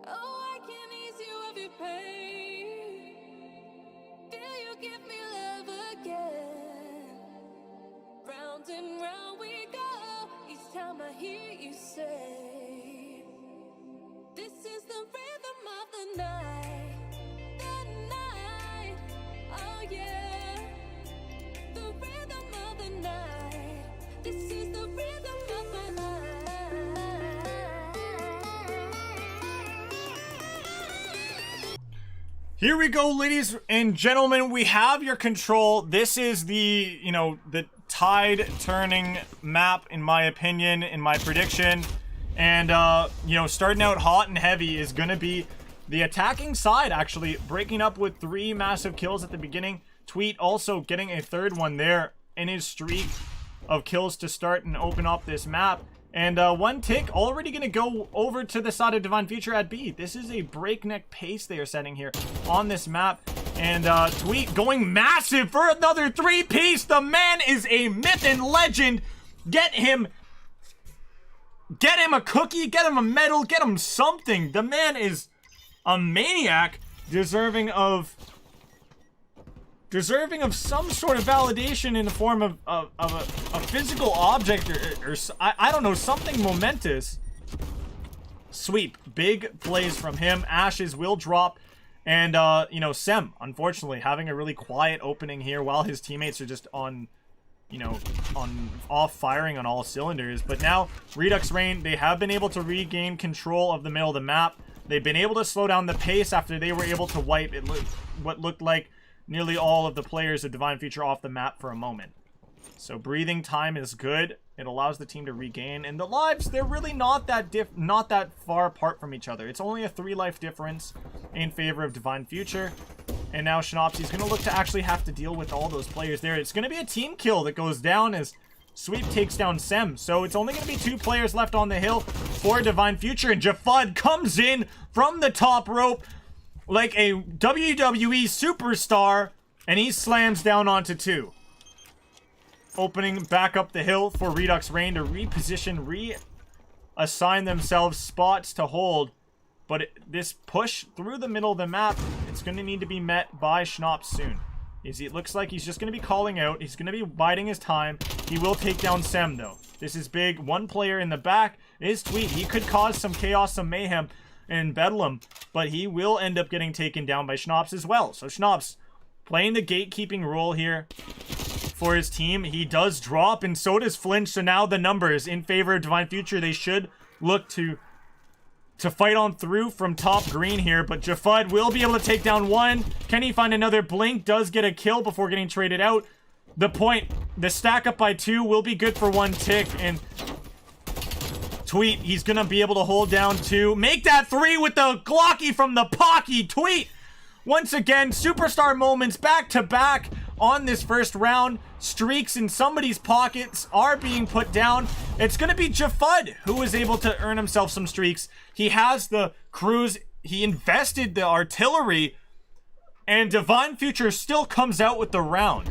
[SPEAKER 5] Oh, I can ease you of your pain. Feel you give me love again. Round and round we go. Each time I hear you say, this is the rhythm of the night. The night, oh yeah. The rhythm of the night. This is the rhythm of my life.
[SPEAKER 1] Here we go, ladies and gentlemen. We have your control. This is the, you know, the tide turning map, in my opinion, in my prediction. And, you know, starting out hot and heavy is going to be the attacking side, actually, breaking up with 3 massive kills at the beginning. Tweet also getting a 3rd one there in his streak of kills to start and open up this map. And one tick already going to go over to the side of Divine Future at B. This is a breakneck pace they are setting here on this map. And Tweet going massive for another 3-piece. The man is a myth and legend. Get him a cookie, get him a medal, get him something. The man is a maniac, deserving of some sort of validation in the form of a physical object or I don't know, something momentous. Sweep. Big plays from him. Ashes will drop. And, you know, Sem, unfortunately, having a really quiet opening here while his teammates are just on, you know, off firing on all cylinders. But now, Redux Rain, they have been able to regain control of the middle of the map. They've been able to slow down the pace after they were able to wipe what looked like nearly all of the players of Divine Future off the map for a moment. So breathing time is good. It allows the team to regain. And the lives, they're really not that far apart from each other. It's only a 3-life difference in favor of Divine Future. And now Shinopsy's going to look to actually have to deal with all those players there. It's going to be a team kill that goes down as Sweep takes down Sem. So it's only going to be 2 players left on the hill for Divine Future. And Jafud comes in from the top rope like a WWE superstar, and he slams down onto 2. Opening back up the hill for Redux Rain to reposition, reassign themselves spots to hold. But this push through the middle of the map, it's going to need to be met by Schnops soon. It looks like he's just going to be calling out. He's going to be biding his time. He will take down Sem, though. This is big. 1 player in the back, is Tweet. He could cause some chaos, some mayhem in Bedlam, but he will end up getting taken down by Schnops as well. So Schnops playing the gatekeeping role here for his team. He does drop, and so does Flinch. So now the numbers in favor of Divine Future. They should look to fight on through from top green here, but Jafud will be able to take down one. Can he find another blink? Does get a kill before getting traded out. The stack up by 2 will be good for 1 tick, and Tweet, he's gonna be able to hold down 2. Make that 3 with the Glocky from the Pocky. Tweet, once again, superstar moments back to back on this first round. Streaks in somebody's pockets are being put down. It's gonna be Jafud who is able to earn himself some streaks. He has the cruise, he invested the artillery, and Divine Future still comes out with the round.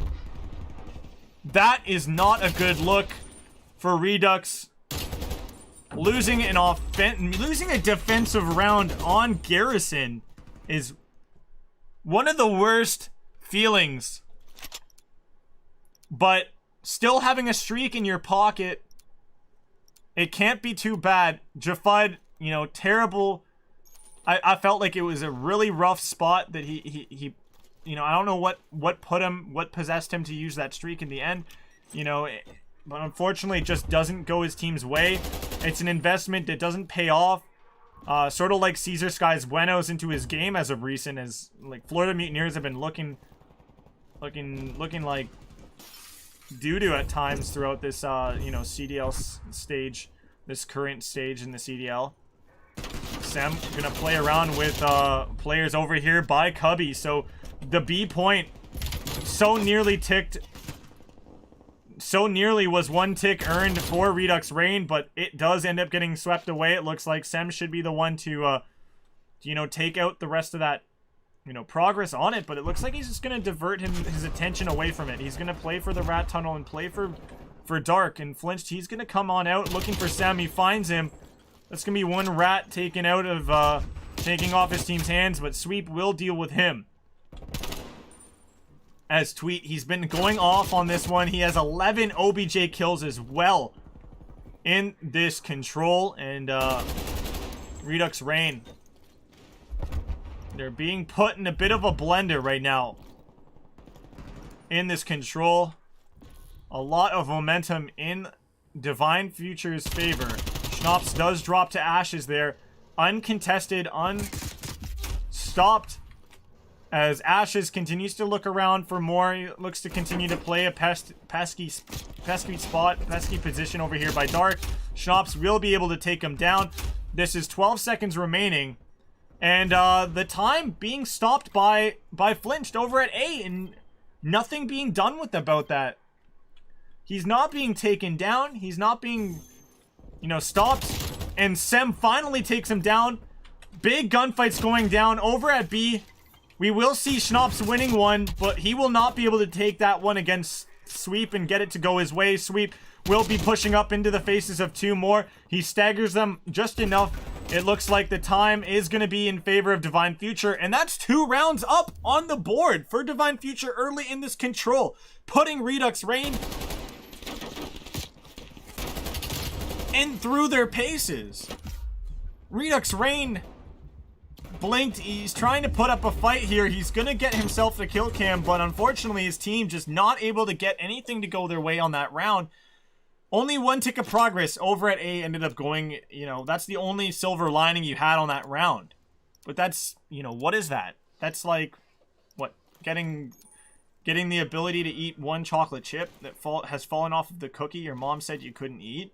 [SPEAKER 1] That is not a good look for Redux. Losing a defensive round on Garrison is one of the worst feelings. But still having a streak in your pocket, it can't be too bad. Jafud, you know, terrible. I felt like it was a really rough spot that he you know, I don't know what possessed him to use that streak in the end, you know, but unfortunately it just doesn't go his team's way. It's an investment that doesn't pay off. Sort of like Caesar Sky's Buenos into his game as of recent, as like Florida Mutineers have been looking like doo-doo at times throughout this you know, CDL stage, this current stage in the CDL. Sam gonna play around with players over here by Cubby, so the B point so nearly was 1 tick earned for Redux Rain, but it does end up getting swept away. It looks like Sem should be the one to you know, take out the rest of that, you know, progress on it, but it looks like he's just gonna divert his attention away from it. He's gonna play for the rat tunnel and play for Dark, and Flinched, he's gonna come on out looking for Sam. He finds him. That's gonna be 1 rat taken out of taking off his team's hands, but Sweep will deal with him. As Tweet, he's been going off on this one. He has 11 OBJ kills as well in this control, and Redux Rain, they're being put in a bit of a blender right now in this control. A lot of momentum in Divine Future's favor. Schnops does drop to ashes there. Uncontested, unstopped, as Ashes continues to look around for more. He looks to continue to play a pesky position over here by Dark. Schnops will be able to take him down. This is 12 seconds remaining, and the time being stopped by Flinched over at A, and nothing being done with about that. He's not being taken down. He's not being, you know, stopped. And Sem finally takes him down. Big gunfights going down over at B. We will see Schnops winning one, but he will not be able to take that one against Sweep and get it to go his way. Sweep will be pushing up into the faces of 2 more. He staggers them just enough. It looks like the time is going to be in favor of Divine Future, and that's 2 rounds up on the board for Divine Future early in this control, putting Redux Rain in through their paces. Redux Rain blinked. He's trying to put up a fight here. He's gonna get himself a kill cam, but unfortunately his team just not able to get anything to go their way on that round. Only 1 tick of progress over at A ended up going, you know, that's the only silver lining you had on that round. But that's, you know, what is that? That's like, what, getting the ability to eat 1 chocolate chip that has fallen off of the cookie your mom said you couldn't eat.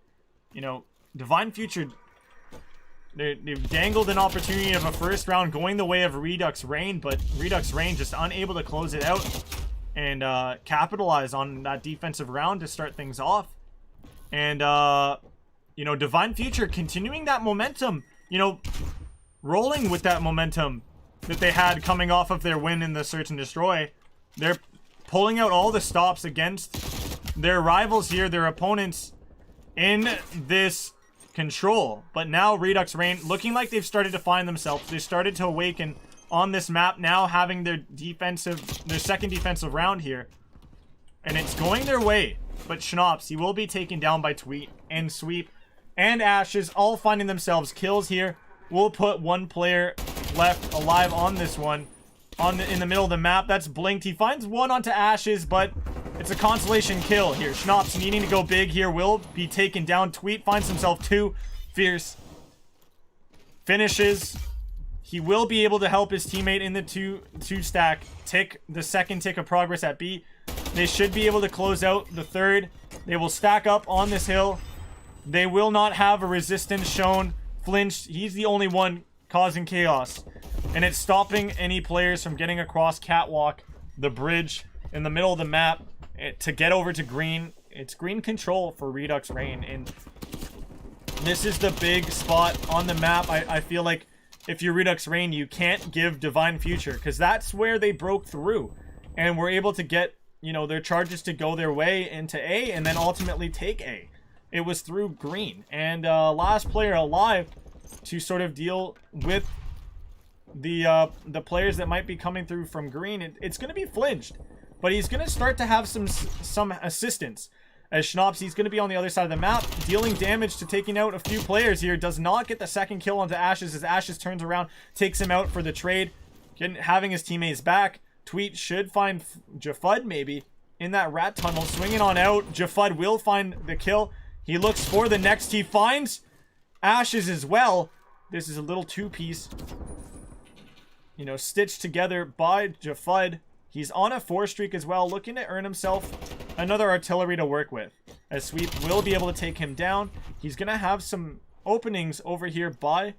[SPEAKER 1] You know, Divine Future, they've dangled an opportunity of a first round going the way of Redux Rain, but Redux Rain just unable to close it out and capitalize on that defensive round to start things off. And, you know, Divine Future continuing that momentum, you know, rolling with that momentum that they had coming off of their win in the Search and Destroy. They're pulling out all the stops against their rivals here, their opponents in this control. But now Redux Rain looking like they've started to find themselves. They started to awaken on this map, now having their second defensive round here, and it's going their way. But Schnops, he will be taken down by Tweet and Sweep, and Ashes all finding themselves kills here. We'll put one player left alive on this one. In the middle of the map. That's blinked. He finds one onto Ashes, but it's a consolation kill here. Schnops needing to go big here will be taken down. Tweet finds himself 2. Fierce finishes. He will be able to help his teammate in the two stack. Tick the second tick of progress at B. They should be able to close out the third. They will stack up on this hill. They will not have a resistance shown. Flinched. He's the only one causing chaos. And it's stopping any players from getting across Catwalk, the bridge in the middle of the map to get over to green. It's green control for Redux Rain. And this is the big spot on the map. I feel like if you're Redux Rain, you can't give Divine Future, because that's where they broke through and were able to get, you know, their charges to go their way into A and then ultimately take A. It was through green. And last player alive to sort of deal with the players that might be coming through from green. It's going to be Flinched, but he's going to start to have some assistance. As Schnops, he's going to be on the other side of the map, dealing damage to taking out a few players here. Does not get the second kill onto Ashes as Ashes turns around, takes him out for the trade, having his teammates back. Tweet should find Jafud maybe in that rat tunnel, swinging on out. Jafud will find the kill. He looks for the next. He finds Ashes as well. This is a little two-piece, you know, stitched together by Jafud. He's on a 4 streak as well, looking to earn himself another artillery to work with, as Sweep will be able to take him down. He's gonna have some openings over here by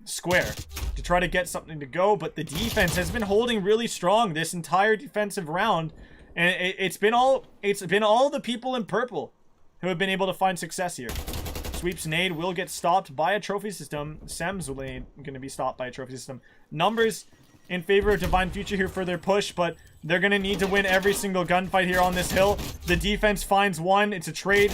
[SPEAKER 1] Square to try to get something to go, but the defense has been holding really strong this entire defensive round, and it's been all the people in purple who have been able to find success here. Sweep's nade will get stopped by a trophy system. Sem's going to be stopped by a trophy system. Numbers in favor of Divine Future here for their push, but they're going to need to win every single gunfight here on this hill. The defense finds one. It's a trade.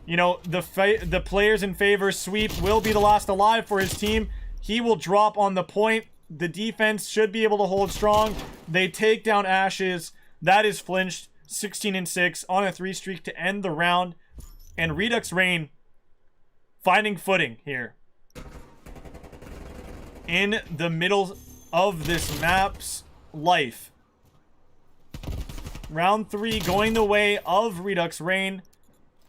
[SPEAKER 1] You know, the players in favor. Sweep will be the last alive for his team. He will drop on the point. The defense should be able to hold strong. They take down Ashes. That is Flinched. 16-6 on a 3 streak to end the round. And Redux Rain finding footing here in the middle of this map's life. Round 3 going the way of Redux Rain.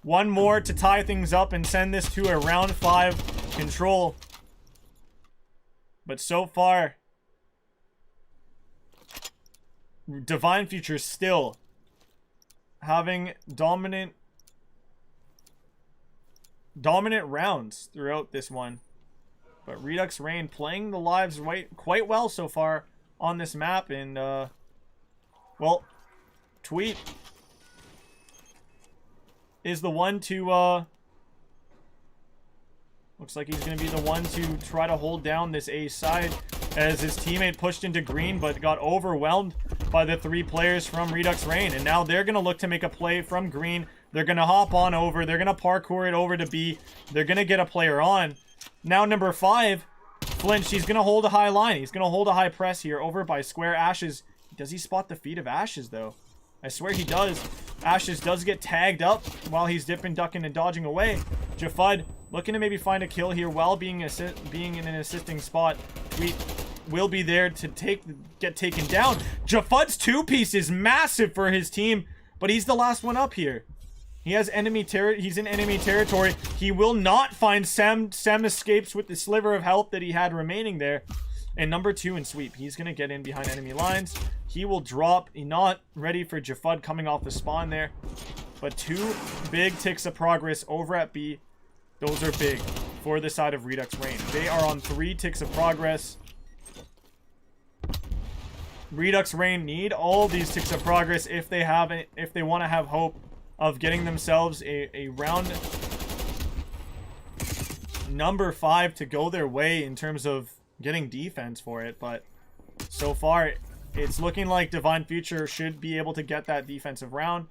[SPEAKER 1] One more to tie things up and send this to a round 5 control. But so far, Divine Future still having dominant rounds throughout this one. But Redux Rain playing the lives quite well so far on this map. And, well, Tweet is the one to, looks like he's going to be the one to try to hold down this A side as his teammate pushed into green but got overwhelmed by the 3 players from Redux Rain. And now they're going to look to make a play from green. They're going to hop on over. They're going to parkour it over to B. They're going to get a player on. Now number 5, Flinch. He's going to hold a high line. He's going to hold a high press here over by Square. Ashes. Does he spot the feet of Ashes, though? I swear he does. Ashes does get tagged up while he's dipping, ducking, and dodging away. Jafud looking to maybe find a kill here while being in an assisting spot. Tweet will be there to get taken down. Jafud's 2-piece is massive for his team, but he's the last one up here. He has he's in enemy territory. He will not find Sem. Sem escapes with the sliver of health that he had remaining there. And number 2 in Sweep. He's going to get in behind enemy lines. He will drop. He's not ready for Jafud coming off the spawn there. But 2 big ticks of progress over at B. Those are big for the side of Redux Rain. They are on 3 ticks of progress. Redux Rain need all these ticks of progress if they want to have hope of getting themselves a round number 5 to go their way in terms of getting defense for it. But so far it's looking like Divine Future should be able to get that defensive round.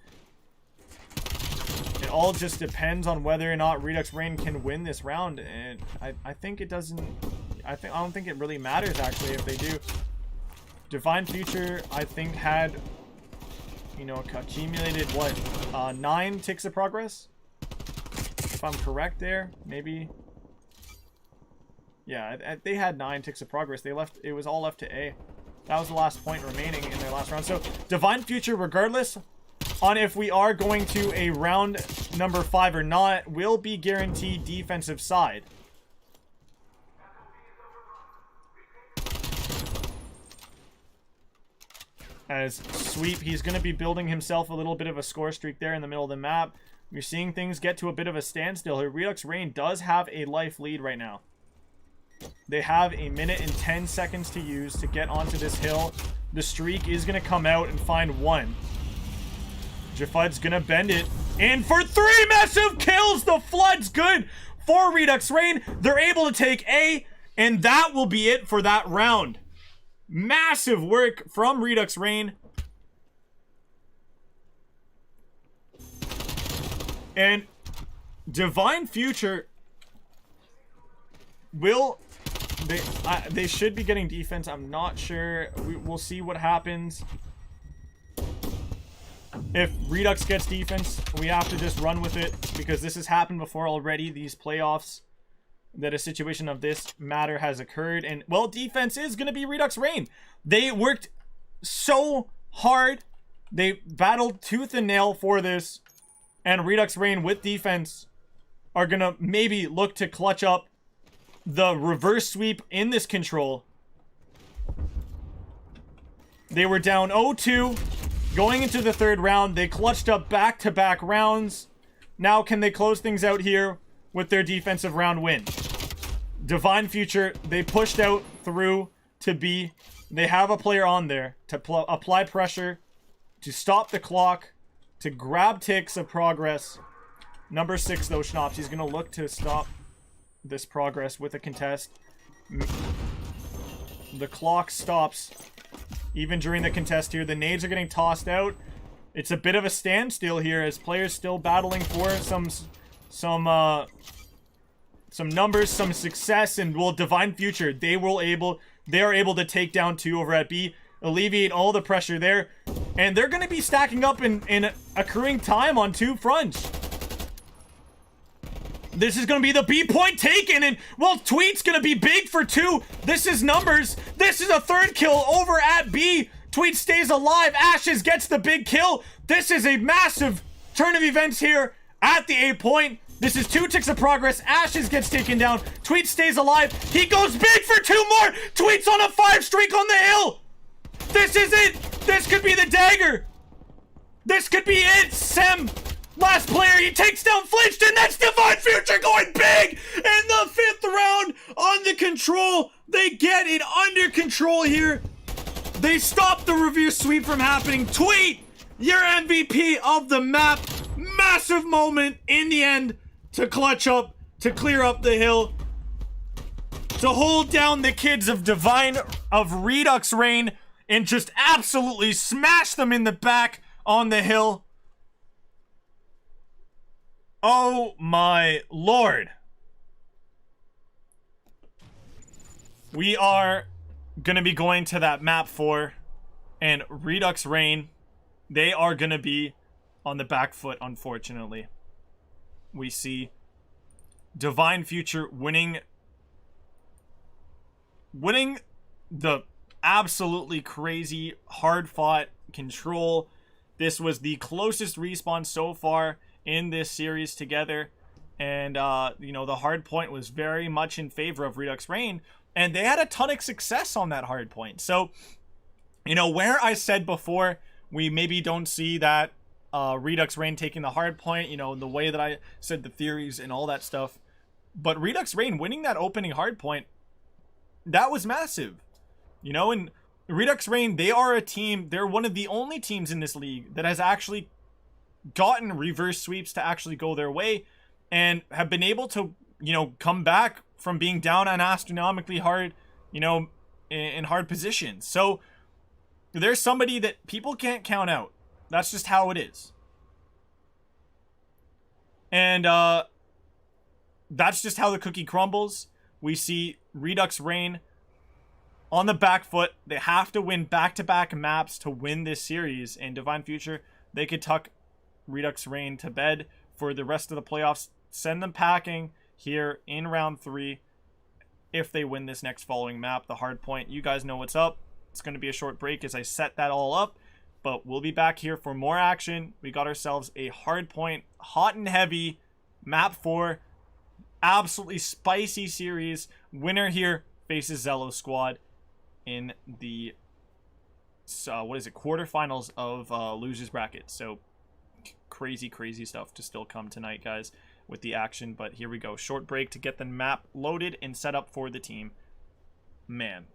[SPEAKER 1] It all just depends on whether or not Redux Rain can win this round, and I think it doesn't. I don't think it really matters actually if they do. Divine Future, I think, had, you know, accumulated what, 9 ticks of progress if I'm correct there. Maybe. Yeah, they had 9 ticks of progress. They left. It was all left to A. That was the last point remaining in their last round. So Divine Future, regardless on if we are going to a round number 5 or not, will be guaranteed defensive side. As Sweep, he's going to be building himself a little bit of a score streak there in the middle of the map. You're seeing things get to a bit of a standstill here. Redux Rain does have a life lead right now. They have a minute and 10 seconds to use to get onto this hill. The streak is going to come out and find 1. Jafud's going to bend it. And for 3 massive kills, the Flood's good for Redux Rain. They're able to take A, and that will be it for that round. Massive work from Redux Rain. And Divine Future will... They should be getting defense. I'm not sure. We'll see what happens. If Redux gets defense, we have to just run with it, because this has happened before already, these playoffs, that a situation of this matter has occurred. And, well, defense is going to be Redux Rain. They worked so hard. They battled tooth and nail for this. And Redux Rain with defense are going to maybe look to clutch up the reverse sweep in this control. They were down 0-2 going into the 3rd round. They clutched up back-to-back rounds. Now can they close things out here with their defensive round win? Divine Future, they pushed out through to B. They have a player on there to apply pressure, to stop the clock, to grab ticks of progress. Number 6, though, Schnapps, he's going to look to stop this progress with a contest. The clock stops even during the contest here. The nades are getting tossed out. It's a bit of a standstill here as players still battling for some numbers, some success, and well, Divine Future, they are able to take down 2 over at B, alleviate all the pressure there, and they're going to be stacking up in accruing time on 2 fronts. This is going to be the B point taken, and, well, Tweet's going to be big for 2. This is numbers. This is a 3rd kill over at B. Tweet stays alive. Ashes gets the big kill. This is a massive turn of events here at the A point. This is 2 ticks of progress. Ashes gets taken down. Tweet stays alive. He goes big for 2 more. Tweet's on a 5 streak on the hill. This is it. This could be the dagger. This could be it. Sem. Last player, he takes down Flinched, and that's Divine Future going big in the 5th round on the control. They get it under control here. They stop the reverse sweep from happening. Tweet, your MVP of the map. Massive moment in the end to clutch up, to clear up the hill, to hold down the kids of Redux Rain and just absolutely smash them in the back on the hill. Oh my lord. We are going to be going to that map 4, and Redux Rain, they are going to be on the back foot, unfortunately. We see Divine Future winning the absolutely crazy, hard-fought control. This was the closest respawn so far in this series together, and the hard point was very much in favor of Redux Rain, and they had a ton of success on that hard point. So, where I said before we maybe don't see that Redux Rain taking the hard point, the way that I said the theories and all that stuff, but Redux Rain winning that opening hard point, that was massive. And Redux Rain, they are a team, they're one of the only teams in this league that has actually gotten reverse sweeps to actually go their way, and have been able to, come back from being down on astronomically hard, in hard positions. So there's somebody that people can't count out. That's just how it is. And that's just how the cookie crumbles. We see Redux Rain on the back foot. They have to win back-to-back maps to win this series, and Divine Future, they could tuck Redux Rain to bed for the rest of the playoffs. send them packing here in round 3 if they win this next following map, the hard point. You guys know what's up. It's going to be a short break as I set that all up, but we'll be back here for more action. We got ourselves a hard point, hot and heavy, map 4, absolutely spicy series. Winner here faces Zello squad in the quarterfinals of losers bracket. So crazy stuff to still come tonight, guys, with the action. But here we go, short break to get the map loaded and set up for the team. Man.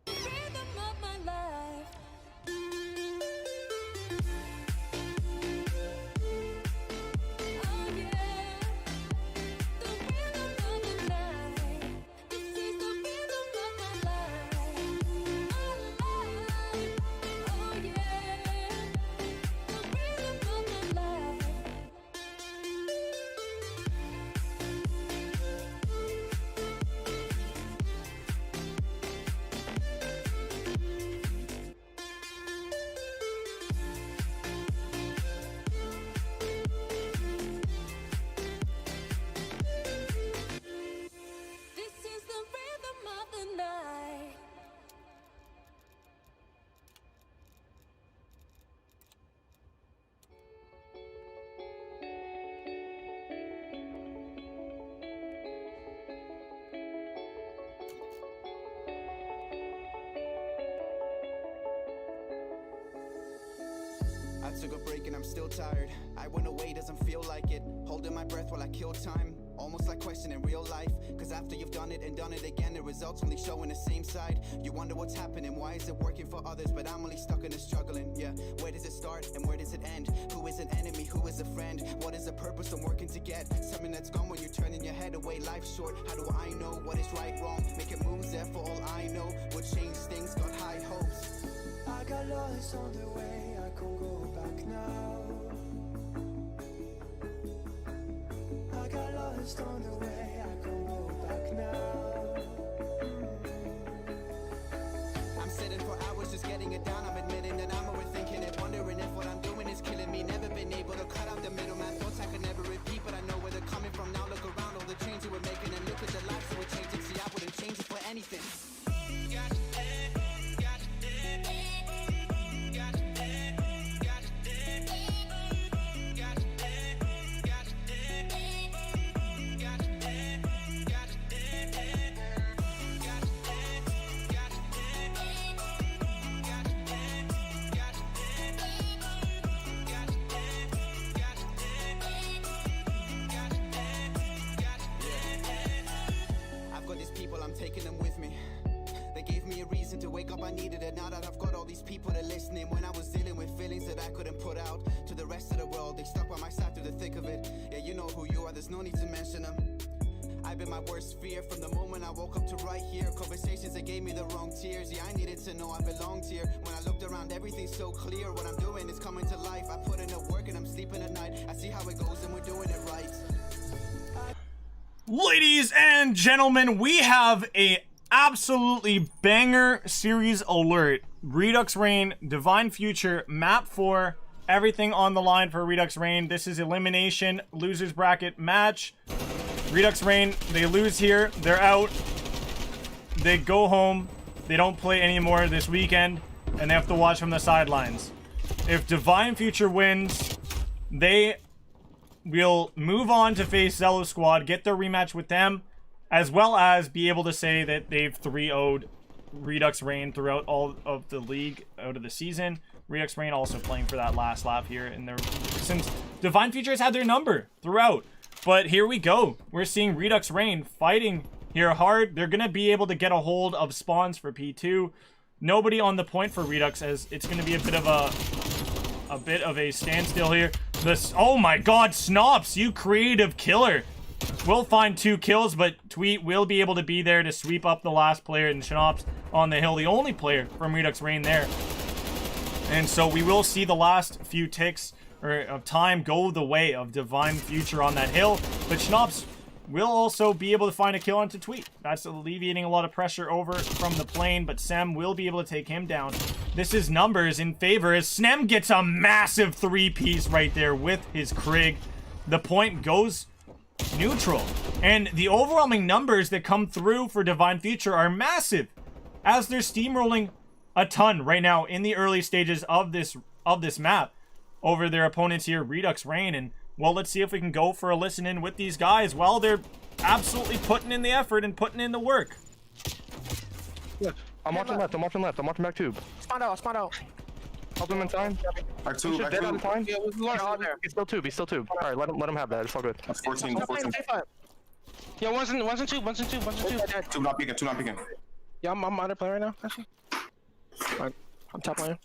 [SPEAKER 5] Rhythm of my life. Oh yeah, the rhythm of the night. This is the rhythm of my life. Oh yeah, the rhythm of my life. This is the rhythm of the night.
[SPEAKER 6] I took a break and I'm still tired. I went away, doesn't feel like it. Holding my breath while I kill time. Almost like questioning real life. Cause after you've done it and done it again, the results only showing the same side. You wonder what's happening, why is it working for others, but I'm only stuck in the struggling. Yeah, where does it start and where does it end? Who is an enemy, who is a friend? What is the purpose I'm working to get? Something that's gone when you're turning your head away. Life's short, how do I know what is right, wrong? Making moves there for all I know. Would change things, got high hopes.
[SPEAKER 7] I got lost on the way, I can't go back now. I got lost on the way, I can't go back now.
[SPEAKER 6] I'm sitting for hours just getting it down. I'm admitting that I'm overthinking it, wondering if what I'm doing is killing me. Never been able to cut out the middleman. Thoughts I could never repeat, but I know where they're coming from now. Look around, all the changes we're making, and look at the lives that we're changing. See, I wouldn't change it for anything. I've got these people, I'm taking them with me. They gave me a reason to wake up, I needed it. Now that I've got all these people that listening, when I was dealing with feelings that I couldn't put out to the rest of the world, they stuck by my side through the thick of it. Yeah, you know who you are, there's no need to mention them. I've been my worst fear from the moment I woke up to right here. Conversations that gave me the wrong tears. Yeah, I needed to know I belonged here. When I looked around, everything's so clear. What I'm doing is coming to life. I put in the work and I'm sleeping at night. I see how it goes and we're doing it right.
[SPEAKER 1] Ladies and gentlemen, we have a absolutely banger series alert. Redux Rain, Divine Future, Map 4, everything on the line for Redux Rain. This is elimination, losers bracket match. Redux Rain, they lose here, they're out. They go home, they don't play anymore this weekend, and they have to watch from the sidelines. If Divine Future wins, they will move on to face Zello Squad, get their rematch with them, as well as be able to say that they've 3-0'd Redux Rain throughout all of the league out of the season. Redux Rain also playing for that last lap here, and since Divine Future has had their number throughout. But here we go. We're seeing Redux Rain fighting here hard. They're going to be able to get a hold of spawns for P2. Nobody on the point for Redux, as it's going to be a bit of a standstill here. Oh my god, Snops, you creative killer. We'll find 2 kills, but Tweet will be able to be there to sweep up the last player, and Snops on the hill, the only player from Redux Rain there. And so we will see the last few ticks of time go the way of Divine Future on that hill. But Schnops will also be able to find a kill onto Tweet. That's alleviating a lot of pressure over from the plane, but Sem will be able to take him down. This is numbers in favor as Snem gets a massive 3-piece right there with his Krig. The point goes neutral. And the overwhelming numbers that come through for Divine Future are massive, as they're steamrolling a ton right now in the early stages of this map over their opponents here, Redux Rain. And well, let's see if we can go for a listen in with these guys while they're absolutely putting in the effort and putting in the work.
[SPEAKER 3] Look, I'm watching left. I'm watching left. I'm watching back tube.
[SPEAKER 2] Spawn out. Spawn out.
[SPEAKER 3] Help him in time.
[SPEAKER 8] Back two, back
[SPEAKER 3] Dead on
[SPEAKER 8] two.
[SPEAKER 3] time.
[SPEAKER 2] Yeah, we're lost there.
[SPEAKER 3] He's still tube. He's still tube. All right, let him have that. It's all good.
[SPEAKER 8] That's 14, 14.
[SPEAKER 9] Yeah, one's in two.
[SPEAKER 8] Two not peeking, two not peeking.
[SPEAKER 9] Yeah, I'm under play right now. Actually. Alright, I'm top lane.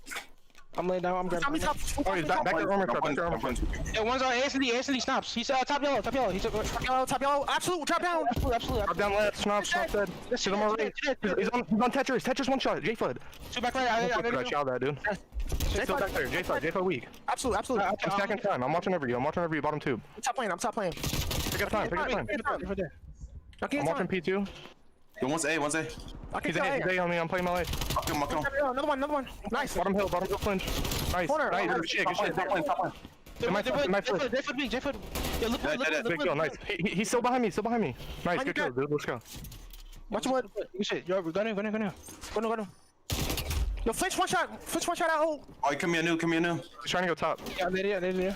[SPEAKER 9] I'm laying down. I'm grabbing.
[SPEAKER 3] Oh, he's back to armor truck. Back to armor truck.
[SPEAKER 9] Yeah, one's on ASD snaps. He's top yellow. He's
[SPEAKER 2] Top yellow. Absolute. Drop down.
[SPEAKER 9] absolutely.
[SPEAKER 3] Drop down left. Snap dead. He's on my right. He's on Tetris. Tetris one shot. J Flood.
[SPEAKER 9] Two back right.
[SPEAKER 3] I chow that, dude. Still back there. J Flood weak.
[SPEAKER 2] Absolute.
[SPEAKER 3] I'm stacking time. I'm watching over you. Bottom tube.
[SPEAKER 2] I'm top lane.
[SPEAKER 3] Pick up time. I'm watching P2.
[SPEAKER 8] Yo, one's A, one's A.
[SPEAKER 3] He's A on me. I'm playing melee.
[SPEAKER 8] Knock him.
[SPEAKER 2] Another one. Nice.
[SPEAKER 3] Bottom hill flinch. Nice.
[SPEAKER 2] Corner.
[SPEAKER 3] Nice. Good shit.
[SPEAKER 8] Top lane, top lane.
[SPEAKER 9] J foot. Yeah, look.
[SPEAKER 3] Big kill. Nice. He's still behind me. Nice. Good kill, dude. Let's go.
[SPEAKER 2] Watch wood.
[SPEAKER 9] Good shit. Yo, go now.
[SPEAKER 2] Go no. Yo, flinch one shot at hole.
[SPEAKER 8] Oh, come here, new.
[SPEAKER 3] He's trying to go top.
[SPEAKER 9] Yeah, there.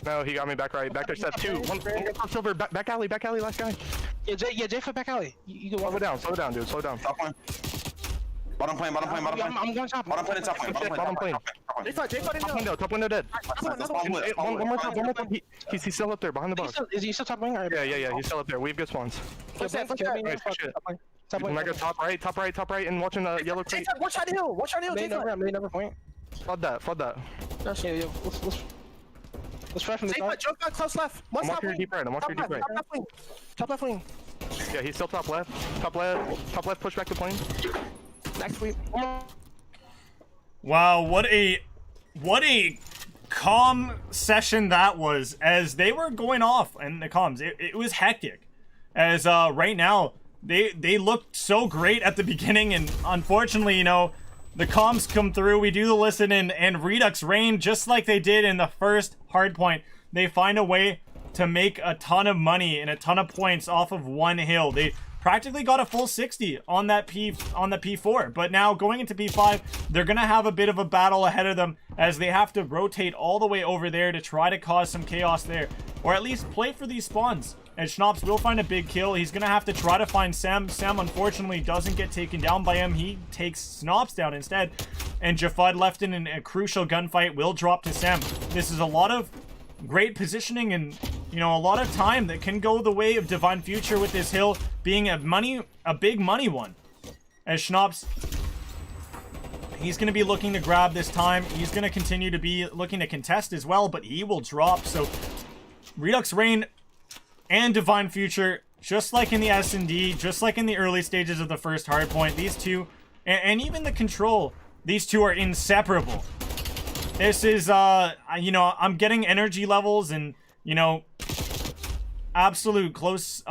[SPEAKER 3] No, he got me back right. Back there, step two. One silver. Back alley, last guy.
[SPEAKER 9] Yeah, J foot back alley. You go
[SPEAKER 3] Slow it down, dude. Slow it down.
[SPEAKER 8] Top lane. Bottom plane.
[SPEAKER 9] I'm going top.
[SPEAKER 8] Bottom plane and top plane.
[SPEAKER 3] Bottom plane. Top window dead. One more top. He's still up there behind the box.
[SPEAKER 9] Is he still top wing?
[SPEAKER 3] Yeah. He's still up there. We have good spawns.
[SPEAKER 2] What's that?
[SPEAKER 3] Nice, good shit. When I go top right, and watching the yellow crate.
[SPEAKER 2] Watch that hill.
[SPEAKER 9] Main number point.
[SPEAKER 3] Flood that.
[SPEAKER 9] Yeah. Let's try from the top.
[SPEAKER 2] Jump back close left.
[SPEAKER 3] I'm watching your deep right.
[SPEAKER 2] Top left wing.
[SPEAKER 3] Yeah, he's still top left. Top left, push back the plane.
[SPEAKER 2] Next week.
[SPEAKER 1] Wow, what a calm session that was, as they were going off in the comms. It was hectic, as right now they looked so great at the beginning, and unfortunately, you know, the comms come through, we do the listen in, and Redux Rain, just like they did in the first hardpoint, they find a way to make a ton of money and a ton of points off of one hill. They practically got a full 60 on that P4, but now going into P5, they're gonna have a bit of a battle ahead of them, as they have to rotate all the way over there to try to cause some chaos there, or at least play for these spawns. And Schnops will find a big kill. He's gonna have to try to find Sam. Sam unfortunately doesn't get taken down by him. He takes Schnops down instead, and Jafud, left in a crucial gunfight, will drop to Sam. This is a lot of great positioning and, you know, a lot of time that can go the way of Divine Future, with this hill being a big money one. As Schnops, he's going to be looking to grab this time. He's going to continue to be looking to contest as well, but he will drop. So Redux Rain and Divine Future, just like in the S&D, just like in the early stages of the first hardpoint, these two, and even the Control, these two are inseparable. This is, you know, I'm getting energy levels and, you know, absolute close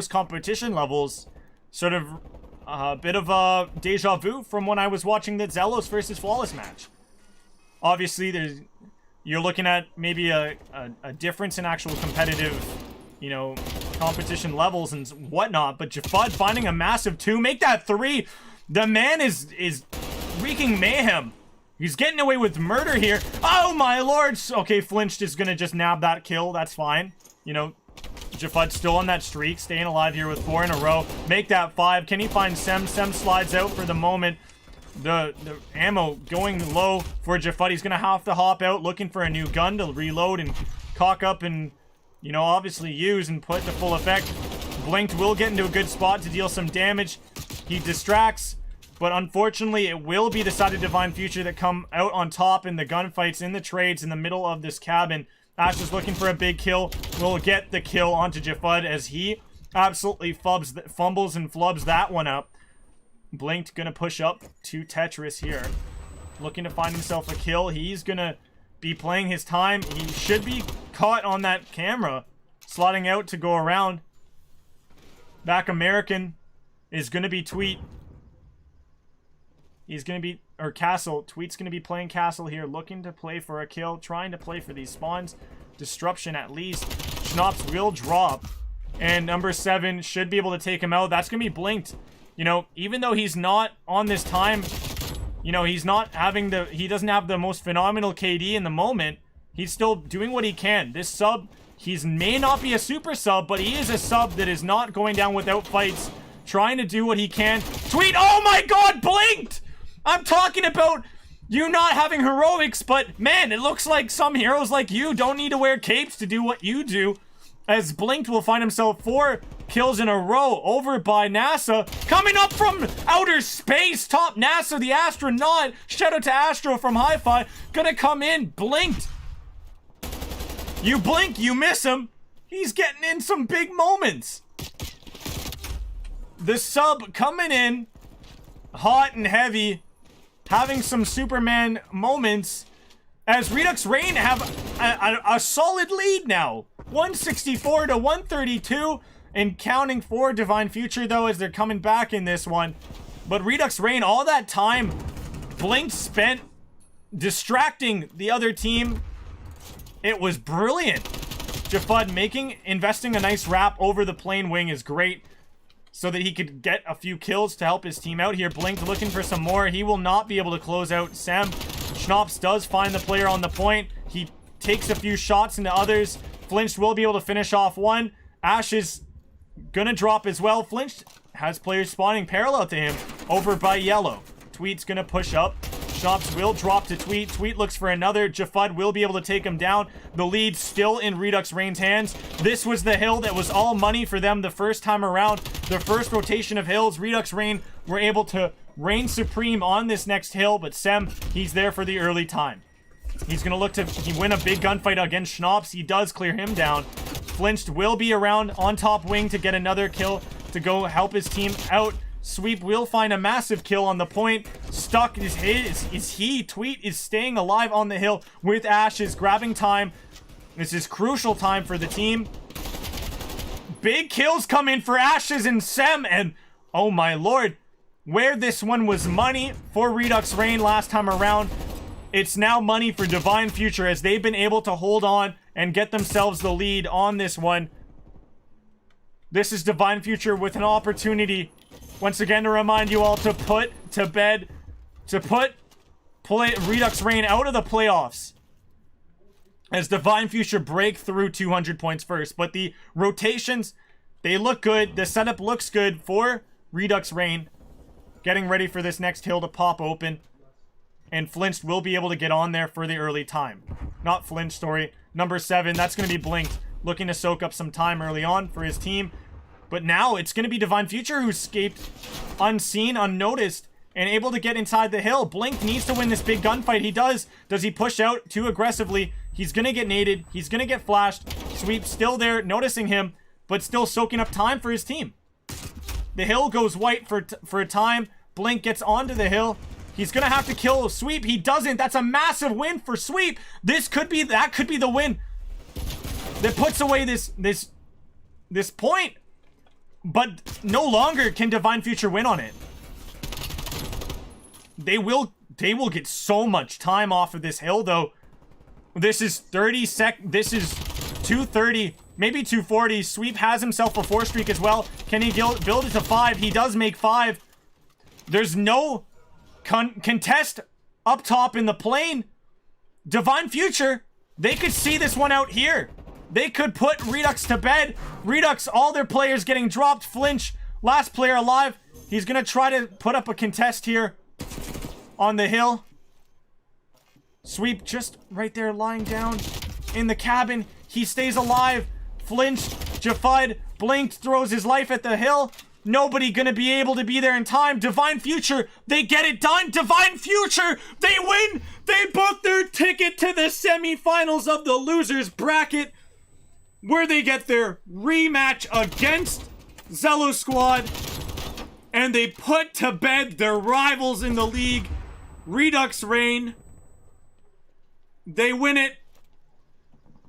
[SPEAKER 1] competition levels. Sort of a bit of a deja vu from when I was watching the Zelos versus Flawless match. Obviously, you're looking at maybe a difference in actual competitive, you know, competition levels and whatnot, but Jafud finding a massive 2, make that 3. The man is wreaking mayhem. He's getting away with murder here. Oh my lord! Okay, Flinched is gonna just nab that kill. That's fine. You know, Jafud's still on that streak, staying alive here with 4 in a row. Make that 5. Can he find Sem? Sem slides out for the moment. The ammo going low for Jafud. He's gonna have to hop out, looking for a new gun to reload and cock up and, you know, obviously use and put to full effect. Blinked will get into a good spot to deal some damage. He distracts, but unfortunately it will be the side of Divine Future that come out on top in the gunfights, in the trades, in the middle of this cabin. Ash is looking for a big kill. Will get the kill onto Jafud, as he absolutely fumbles and flubs that one up. Blinked gonna push up to Tetris here, looking to find himself a kill. He's gonna be playing his time. He should be caught on that camera, slotting out to go around. back American is going to be Tweet. He's going to be, or Castle. Tweet's going to be playing Castle here, looking to play for a kill, trying to play for these spawns. Disruption at least. Schnapps will drop. And number 7 should be able to take him out. That's going to be blinked. You know, even though he's not on this time, you know, he's not having the, he doesn't have the most phenomenal KD in the moment. He's still doing what he can. This sub, he may not be a super sub, but he is a sub that is not going down without fights. Trying to do what he can. Tweet, oh my god, blinked! I'm talking about you not having heroics, but man, it looks like some heroes like you don't need to wear capes to do what you do. As Blinked will find himself 4 kills in a row over by NASA. Coming up from outer space, top NASA, the astronaut. Shout out to Astro from Hi-Fi. Gonna come in, Blinked. You blink, you miss him. He's getting in some big moments. The sub coming in hot and heavy, having some Superman moments, as Redux Rain have a solid lead now. 164 to 132, and counting for Divine Future, though, as they're coming back in this one. But Redux Rain, all that time, Blink spent distracting the other team. It was brilliant. Jafud investing a nice wrap over the plane wing is great, so that he could get a few kills to help his team out here. Blink looking for some more. He will not be able to close out Sem. Schnapps does find the player on the point. He takes a few shots into others. Flinched will be able to finish off one. Ash is gonna drop as well. Flinched has players spawning parallel to him over by Yellow. Tweet's gonna push up. Schnapps will drop to Tweet. Tweet looks for another. Jafud will be able to take him down. The lead still in Redux Rain's hands. This was the hill that was all money for them the first time around. The first rotation of hills, Redux Rain were able to reign supreme on this next hill, but Sem, he's there for the early time. He's going to look to win a big gunfight against Schnapps. He does clear him down. Flinched will be around on top wing to get another kill to go help his team out. Sweep will find a massive kill on the point. Stuck is he. Tweet is staying alive on the hill with Ashes, grabbing time. This is crucial time for the team. Big kills come in for Ashes and Sem, and oh my lord, where this one was money for Redux Rain last time around, it's now money for Divine Future, as they've been able to hold on and get themselves the lead on this one. This is Divine Future with an opportunity, once again, to remind you all to put to bed, to put Redux Rain out of the playoffs, as Divine Future break through 200 points first. But the rotations, they look good. The setup looks good for Redux Rain, getting ready for this next hill to pop open. And Flinched will be able to get on there for the early time. Not Flinched, sorry. Number 7, that's going to be Blinked, looking to soak up some time early on for his team. But now it's going to be Divine Future who escaped unseen, unnoticed, and able to get inside the hill. Blink needs to win this big gunfight. He does. Does he push out too aggressively? He's going to get naded. He's going to get flashed. Sweep still there, noticing him, but still soaking up time for his team. The hill goes white for a time. Blink gets onto the hill. He's going to have to kill Sweep. He doesn't. That's a massive win for Sweep. That could be the win that puts away this point. But no longer can Divine Future win on it. They will get so much time off of this hill, though. This is 30 this is 230, maybe 240. Sweep has himself a 4 streak as well. Can he build it to 5? He does make 5. There's no contest up top in the plane. Divine Future, they could see this one out here. They could put Redux to bed. Redux, all their players getting dropped. Flinch, last player alive. He's going to try to put up a contest here on the hill. Sweep just right there lying down in the cabin. He stays alive. Flinch, Jafud, Blinked, throws his life at the hill. Nobody gonna be able to be there in time. Divine Future, they get it done. Divine Future, they win. They book their ticket to the semifinals of the losers bracket, where they get their rematch against Zello Squad, and they put to bed their rivals in the league, Redux Rain. They win it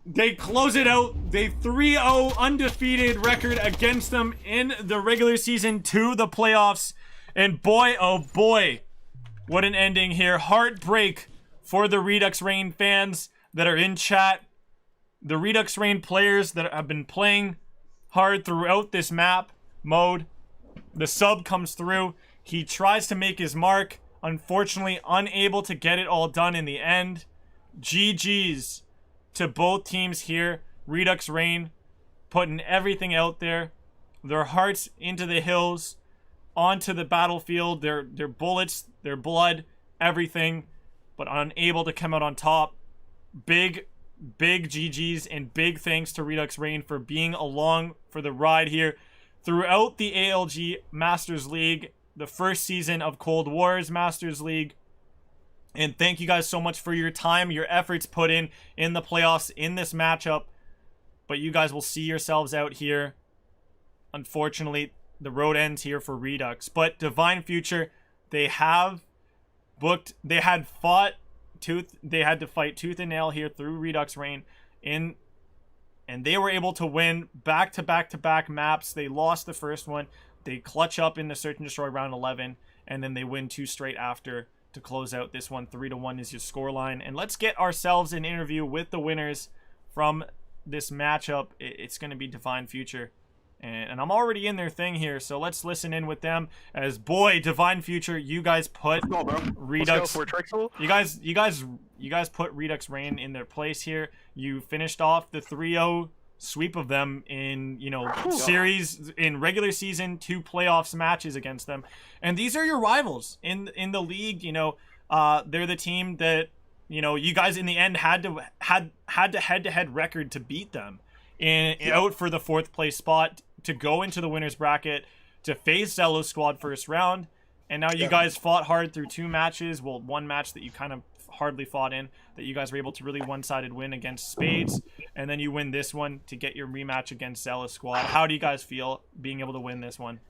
[SPEAKER 1] They close it out. They 3-0 undefeated record against them in the regular season to the playoffs. And boy, oh boy, what an ending here. Heartbreak for the Redux Rain fans that are in chat. The Redux Rain players that have been playing hard throughout this map mode. The sub comes through. He tries to make his mark. Unfortunately, unable to get it all done in the end. GG's to both teams here. Redux Rain putting everything out there. Their hearts into the hills, onto the battlefield, their bullets, their blood, everything, but unable to come out on top. Big GG's and big thanks to Redux Rain for being along for the ride here throughout the ALG Masters League, the first season of Cold War's Masters League. And thank you guys so much for your time, your efforts put in the playoffs, in this matchup. But you guys will see yourselves out here. Unfortunately, the road ends here for Redux. But Divine Future, they have booked, they had to fight tooth and nail here through Redux Rain and they were able to win back-to-back maps. They lost the first one. They clutch up in the Search and Destroy round 11, and then they win 2 straight after to close out this one. 3-1 is your scoreline. And let's get ourselves an interview with the winners from this matchup. It's going to be Divine Future. And I'm already in their thing here, so let's listen in with them. As boy, Divine Future, you guys put Redux. You guys put Redux Rain in their place here. You finished off the 3-0 sweep of them in, series, in regular season, 2 playoffs matches against them. And these are your rivals in the league. They're the team that, you guys in the end had to head-to-head record to beat them. Out for the 4th place spot, to go into the winner's bracket, to face Zello's squad first round. And now you guys fought hard through 2 matches. Well, 1 match that you kind of hardly fought in, that you guys were able to really one-sided win against Spades. And then you win this one to get your rematch against Zello's squad. How do you guys feel being able to win this one?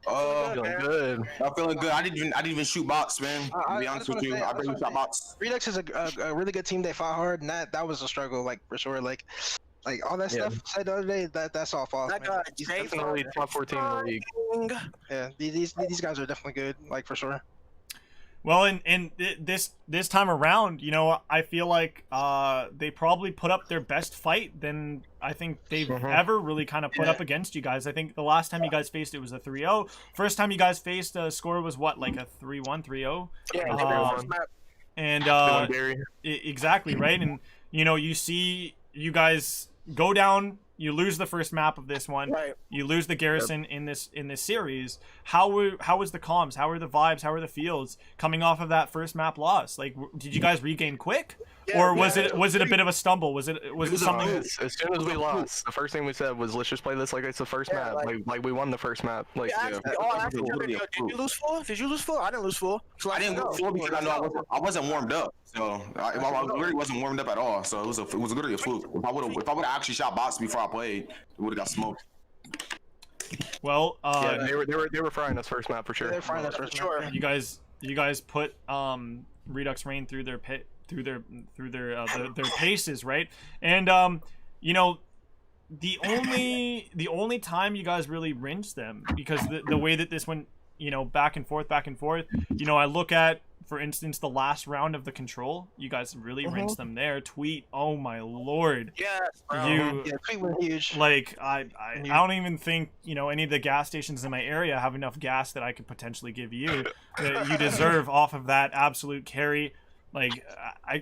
[SPEAKER 3] Feeling good.
[SPEAKER 8] I'm feeling good. I didn't even shoot bots, man. To be honest with you, I barely shot bots.
[SPEAKER 9] Redux is a really good team. They fought hard, and that was a struggle, like, for sure. Like all that stuff said the other day, that's all false.
[SPEAKER 2] That guy,
[SPEAKER 9] He's
[SPEAKER 3] Definitely top 14 in the league.
[SPEAKER 9] Yeah, these guys are definitely good, like, for sure.
[SPEAKER 1] Well, and this time around, I feel like they probably put up their best fight than I think they've ever really kind of put up against you guys. I think the last time you guys faced it was a 3-0. First time you guys faced, score was what, like a 3-1, 3-0?
[SPEAKER 9] Yeah,
[SPEAKER 1] and exactly, right? And you see you guys go down. You lose the first map of this one.
[SPEAKER 9] Right.
[SPEAKER 1] You lose the garrison in this series. How was the comms? How are the vibes? How are the fields coming off of that first map loss? Like, did you guys regain quick, or was it a bit of a stumble? Was it something?
[SPEAKER 3] As soon as we lost, the first thing we said was, "Let's just play this like it's the first map. Like we won the first map." Like,
[SPEAKER 9] did you lose 4? Did you lose 4? I didn't lose 4. So
[SPEAKER 8] I didn't lose 4 because I know I wasn't warmed up. So I really wasn't warmed up at all. So it was literally a fluke. If I would have actually shot bots before I played, it would have got smoked.
[SPEAKER 1] Well,
[SPEAKER 3] they were frying us first map for sure.
[SPEAKER 9] They're frying us for sure.
[SPEAKER 1] You guys put Redux Rain through their paces, right? And the only time you guys really rinsed them, because the way that this went, back and forth, I look at, for instance, the last round of the Control, you guys really rinsed them there. Tweet, oh my lord.
[SPEAKER 9] Yes, Tweet was huge.
[SPEAKER 1] Like, I don't even think, any of the gas stations in my area have enough gas that I could potentially give you that you deserve off of that absolute carry. Like,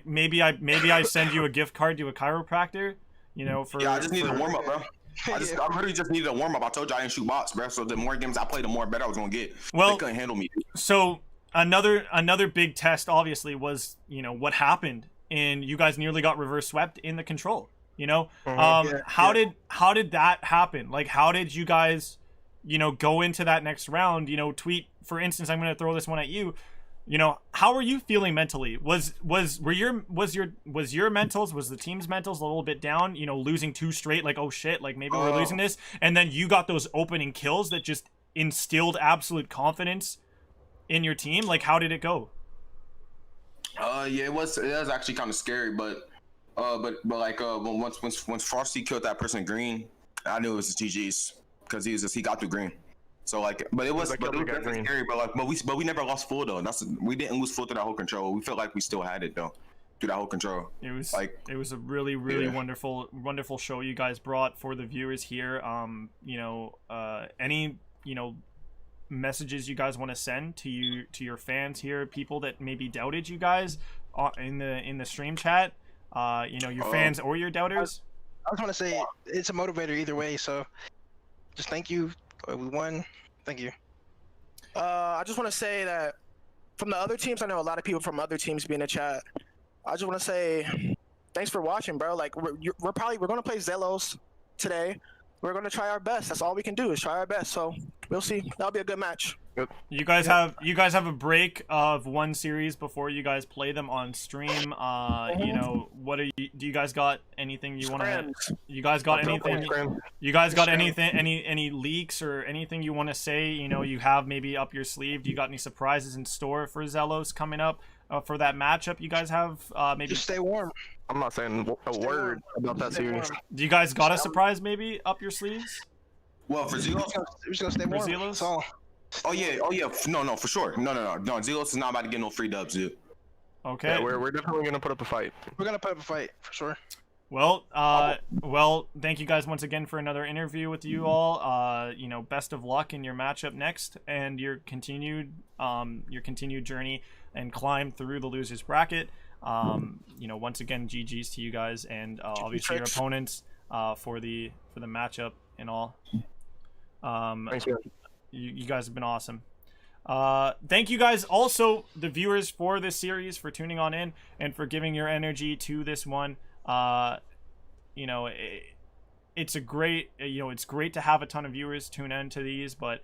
[SPEAKER 1] maybe I send you a gift card to a chiropractor, for...
[SPEAKER 8] I just needed a warm-up, bro. I really just needed a warm-up. I told you I didn't shoot bots, bro. So the more games I played, the more better I was going to get. Well, they couldn't handle me.
[SPEAKER 1] So... Another big test, obviously, was what happened, and you guys nearly got reverse swept in the Control. How did that happen? Like, how did you guys, go into that next round? Tweet, for instance, I'm going to throw this one at you. How are you feeling mentally? Was your mentals, was the team's mentals a little bit down? Losing 2 straight, like, oh shit, like maybe we're losing this, and then you got those opening kills that just instilled absolute confidence in your team. Like, how did it go?
[SPEAKER 8] It was actually kind of scary, but But like once Frosty killed that person green, I knew it was GG's because he got through green. So like, but it was definitely scary. But we never lost full though. We didn't lose full through that whole control. We felt like we still had it though through that whole control.
[SPEAKER 1] It was a really wonderful show you guys brought for the viewers here. Any messages you guys want to send to your fans here, people that maybe doubted you guys in the stream chat, your fans or your doubters.
[SPEAKER 9] I just want to say it's a motivator either way. So just thank you. We won. Thank you.
[SPEAKER 10] I just want to say that from the other teams, I know a lot of people from other teams be in the chat. I just want to say thanks for watching, bro. Like we're gonna play Zelos today. We're gonna try our best. That's all we can do is try our best. So we'll see. That'll be a good match.
[SPEAKER 1] You guys have a break of one series before you guys play them on stream. What are you? Do you guys got anything you want to? You guys got anything? You guys got anything? Any leaks or anything you want to say? You have maybe up your sleeve. Do you got any surprises in store for Zelos coming up for that matchup? You guys have maybe.
[SPEAKER 9] Just stay warm.
[SPEAKER 3] I'm not saying a word about that series.
[SPEAKER 1] Do you guys got a surprise maybe up your sleeves?
[SPEAKER 8] Well, for Zelos,
[SPEAKER 9] we're just gonna stay warm.
[SPEAKER 1] Zelos?
[SPEAKER 9] So.
[SPEAKER 8] Oh yeah. No, for sure. No. Zelos is not about to get no free dubs, dude.
[SPEAKER 1] Okay.
[SPEAKER 3] Yeah, we're definitely gonna put up a fight.
[SPEAKER 9] We're gonna put up a fight for sure.
[SPEAKER 1] Well, thank you guys once again for another interview with you all. Best of luck in your matchup next and your continued journey and climb through the losers bracket. Once again, GG's to you guys and obviously your opponents for the matchup and all.
[SPEAKER 3] Thanks, man.
[SPEAKER 1] You guys have been awesome. Thank you guys also, the viewers, for this series, for tuning on in and for giving your energy to this one. It's great to have a ton of viewers tune in to these, but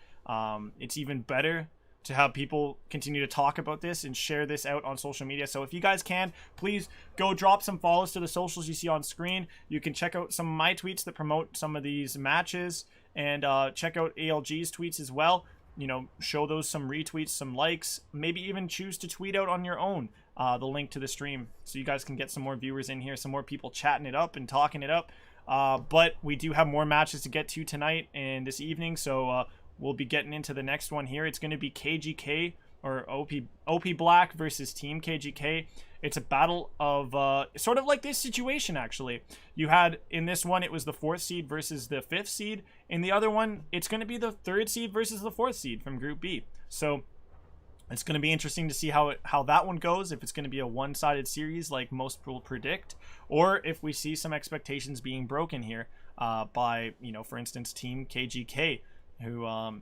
[SPEAKER 1] it's even better to have people continue to talk about this and share this out on social media. So if you guys can, please go drop some follows to the socials you see on screen. You can check out some of my tweets that promote some of these matches, and check out ALG's tweets as well. Show those some retweets, some likes, maybe even choose to tweet out on your own the link to the stream so you guys can get some more viewers in here, some more people chatting it up and talking it up. But we do have more matches to get to tonight and this evening, so we'll be getting into the next one here. It's going to be KGK or OP Black versus Team KGK. It's a battle of sort of like this situation, actually. You had in this one, it was the 4th seed versus the 5th seed. In the other one, it's going to be the 3rd seed versus the 4th seed from Group B. So it's going to be interesting to see how that one goes, if it's going to be a one-sided series like most will predict, or if we see some expectations being broken here by, for instance, Team KGK, who are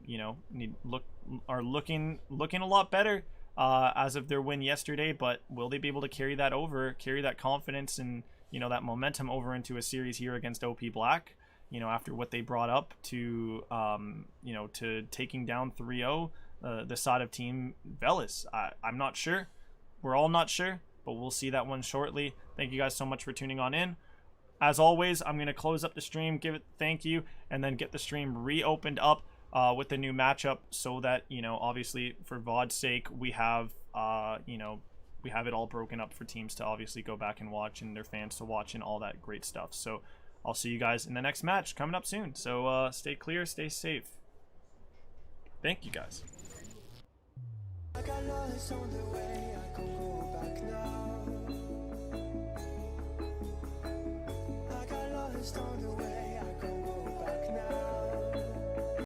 [SPEAKER 1] looking a lot better as of their win yesterday, but will they be able to carry that confidence and that momentum over into a series here against OP Black, after what they brought up to to taking down 3-0 the side of Team Velas? I'm not sure. We're all not sure, but we'll see that one shortly. Thank you guys so much for tuning on in. As always, I'm going to close up the stream, give it thank you, and then get the stream reopened up with the new matchup, so that obviously for VOD's sake, we have we have it all broken up for teams to obviously go back and watch, and their fans to watch, and all that great stuff. So I'll see you guys in the next match coming up soon. So stay clear, stay safe. Thank you guys.
[SPEAKER 7] I got lost on the way, I can go back now. I got lost on the way.